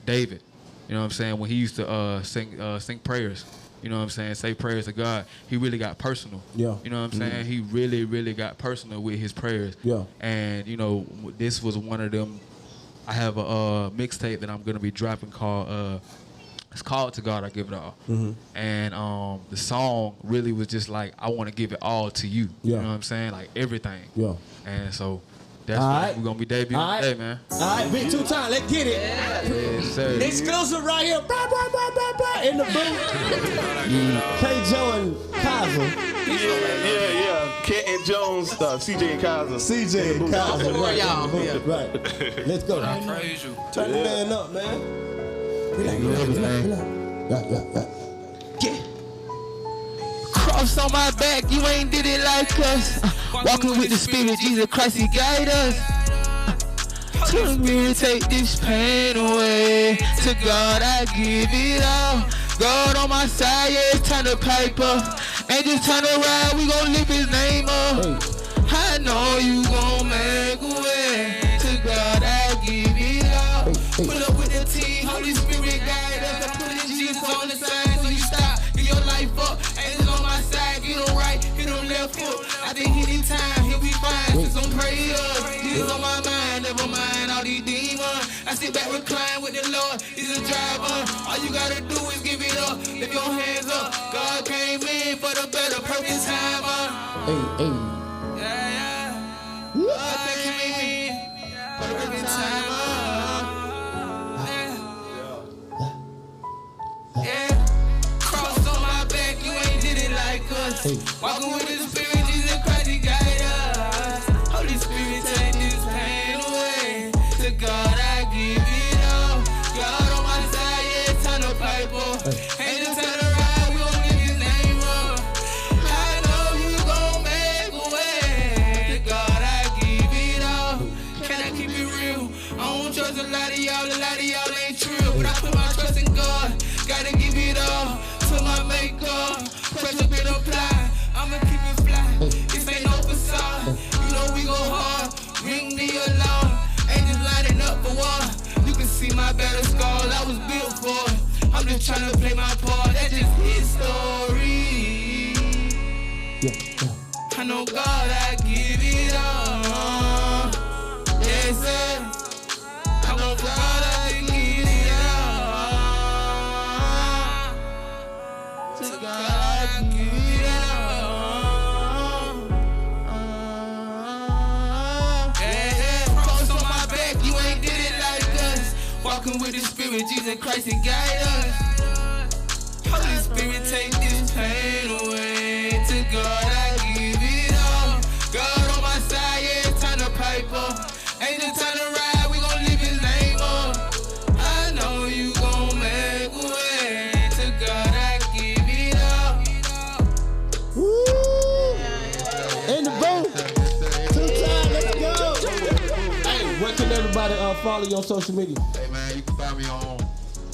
S10: David, you know what I'm saying, when he used to sing prayers, you know what I'm saying, say prayers to God, he really got personal.
S4: Yeah.
S10: You know what I'm saying? He really, really got personal with his prayers.
S4: Yeah.
S10: And, this was one of them I have a mixtape that I'm gonna be dropping called it's called To God I Give It All. And the song really was just like, I want to give it all to you. You know what I'm saying? Like everything.
S4: Yeah.
S10: And so that's what we're gonna be debuting today, man.
S4: All right, big 2 times. Let's get it.
S10: Yes, sir.
S4: Exclusive right here. Bah, bah, bah, bah, bah, in the booth. K-Joe and Kaza.
S1: Yeah. CantonJones, CJ and Kaza.
S4: CJ and Kaza.
S3: Y'all.
S4: Right. Let's go. Turn the band up, man. Relax.
S10: Yeah. Cross on my back, you ain't did it like us. Walking with the Spirit, Jesus Christ, He guide us. To me, take this pain away. To God, I give it all. God on my side, yeah, it's time to pipe up. Ain't just time to ride, we gon' lift His name up. I know you gon' make a way. To God, I give it all. Pull up with the team, Holy Spirit guide us. I put in Jesus on the side, so you stop, get your life up. Angels on my side, get on right, hit on left foot. I think anytime, he'll be fine, since I'm praying. Jesus on my mind, never mind all these demons. I sit back, recline with the Lord, He's a driver. All you gotta do is give it up, lift your hands up. God came in for the better purpose time. Yeah. God came in for the purpose time. Cross on my back, you ain't did it like us. Walking with the Spirit, Jesus Christ, He guide us. Holy Spirit, take this pain away. To God, I give it all. God on my side, yeah, it's time to pipe up. Ain't no time to ride, we gon' give His name up. I know you gon' make a way. To God, I give it all. Can I keep it real? I don't trust a lot of y'all ain't true. But I put my trust in God. Gotta give it all to my maker. Pressure been applied, I'ma keep it fly. This ain't no facade, you know we go hard. Ring the alarm, angels lining up for war. You can see my battle scars, I was built for it. I'm just trying to play my part, that's just history. I know God, I give it all. Yes, sir. I know God, I give it all. To God, I give it all. Yeah. Cross on my back, you ain't did it like us. Walking with the Spirit, Jesus Christ, He guide us. Holy Spirit, take this pain away. To God, I give it all. God on my side, yeah, it's time to pipe up. Ain't no time to ride, we gon' lift His name up. I know you gon' make a way. To God, I give it up.
S4: Woo! In the booth. 2 times, let's go. Hey, where can everybody follow you on social media?
S10: Hey man, you can find me on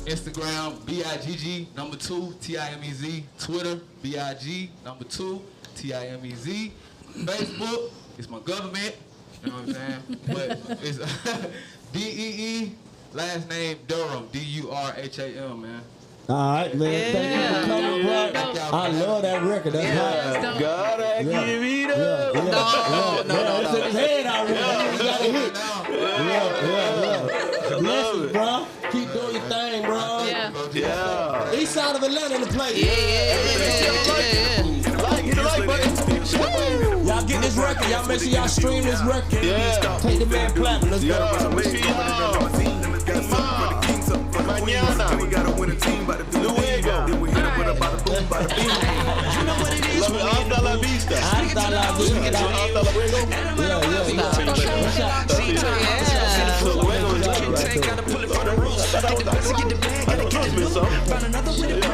S10: Instagram, BIGG2 TIMEZ, Twitter, BIG2 TIMEZ, Facebook, it's my government, you know what I'm saying? But it's DEE, last name Durham, DURHAM, man.
S4: All right, man. Thank you for coming, bro. I love that record. That's hot.
S1: God, I give it up.
S4: No. It's in his head already. You got it hit. Bless you, bro. Keep doing your thing, bro.
S1: Yeah.
S4: East side of Atlanta in the place. Y'all get this record. Y'all make sure y'all stream this record.
S1: Yeah.
S4: Take the man platinum. Let's go.
S1: Mañana. We gotta win a team by the Luego. Then we hit up with a bada boom, bada bing. You know what it is? Hasta la vista.
S4: Hasta la vista.
S1: Hasta luego.
S4: Yeah.
S1: Luego is right there. I thought I was missing something.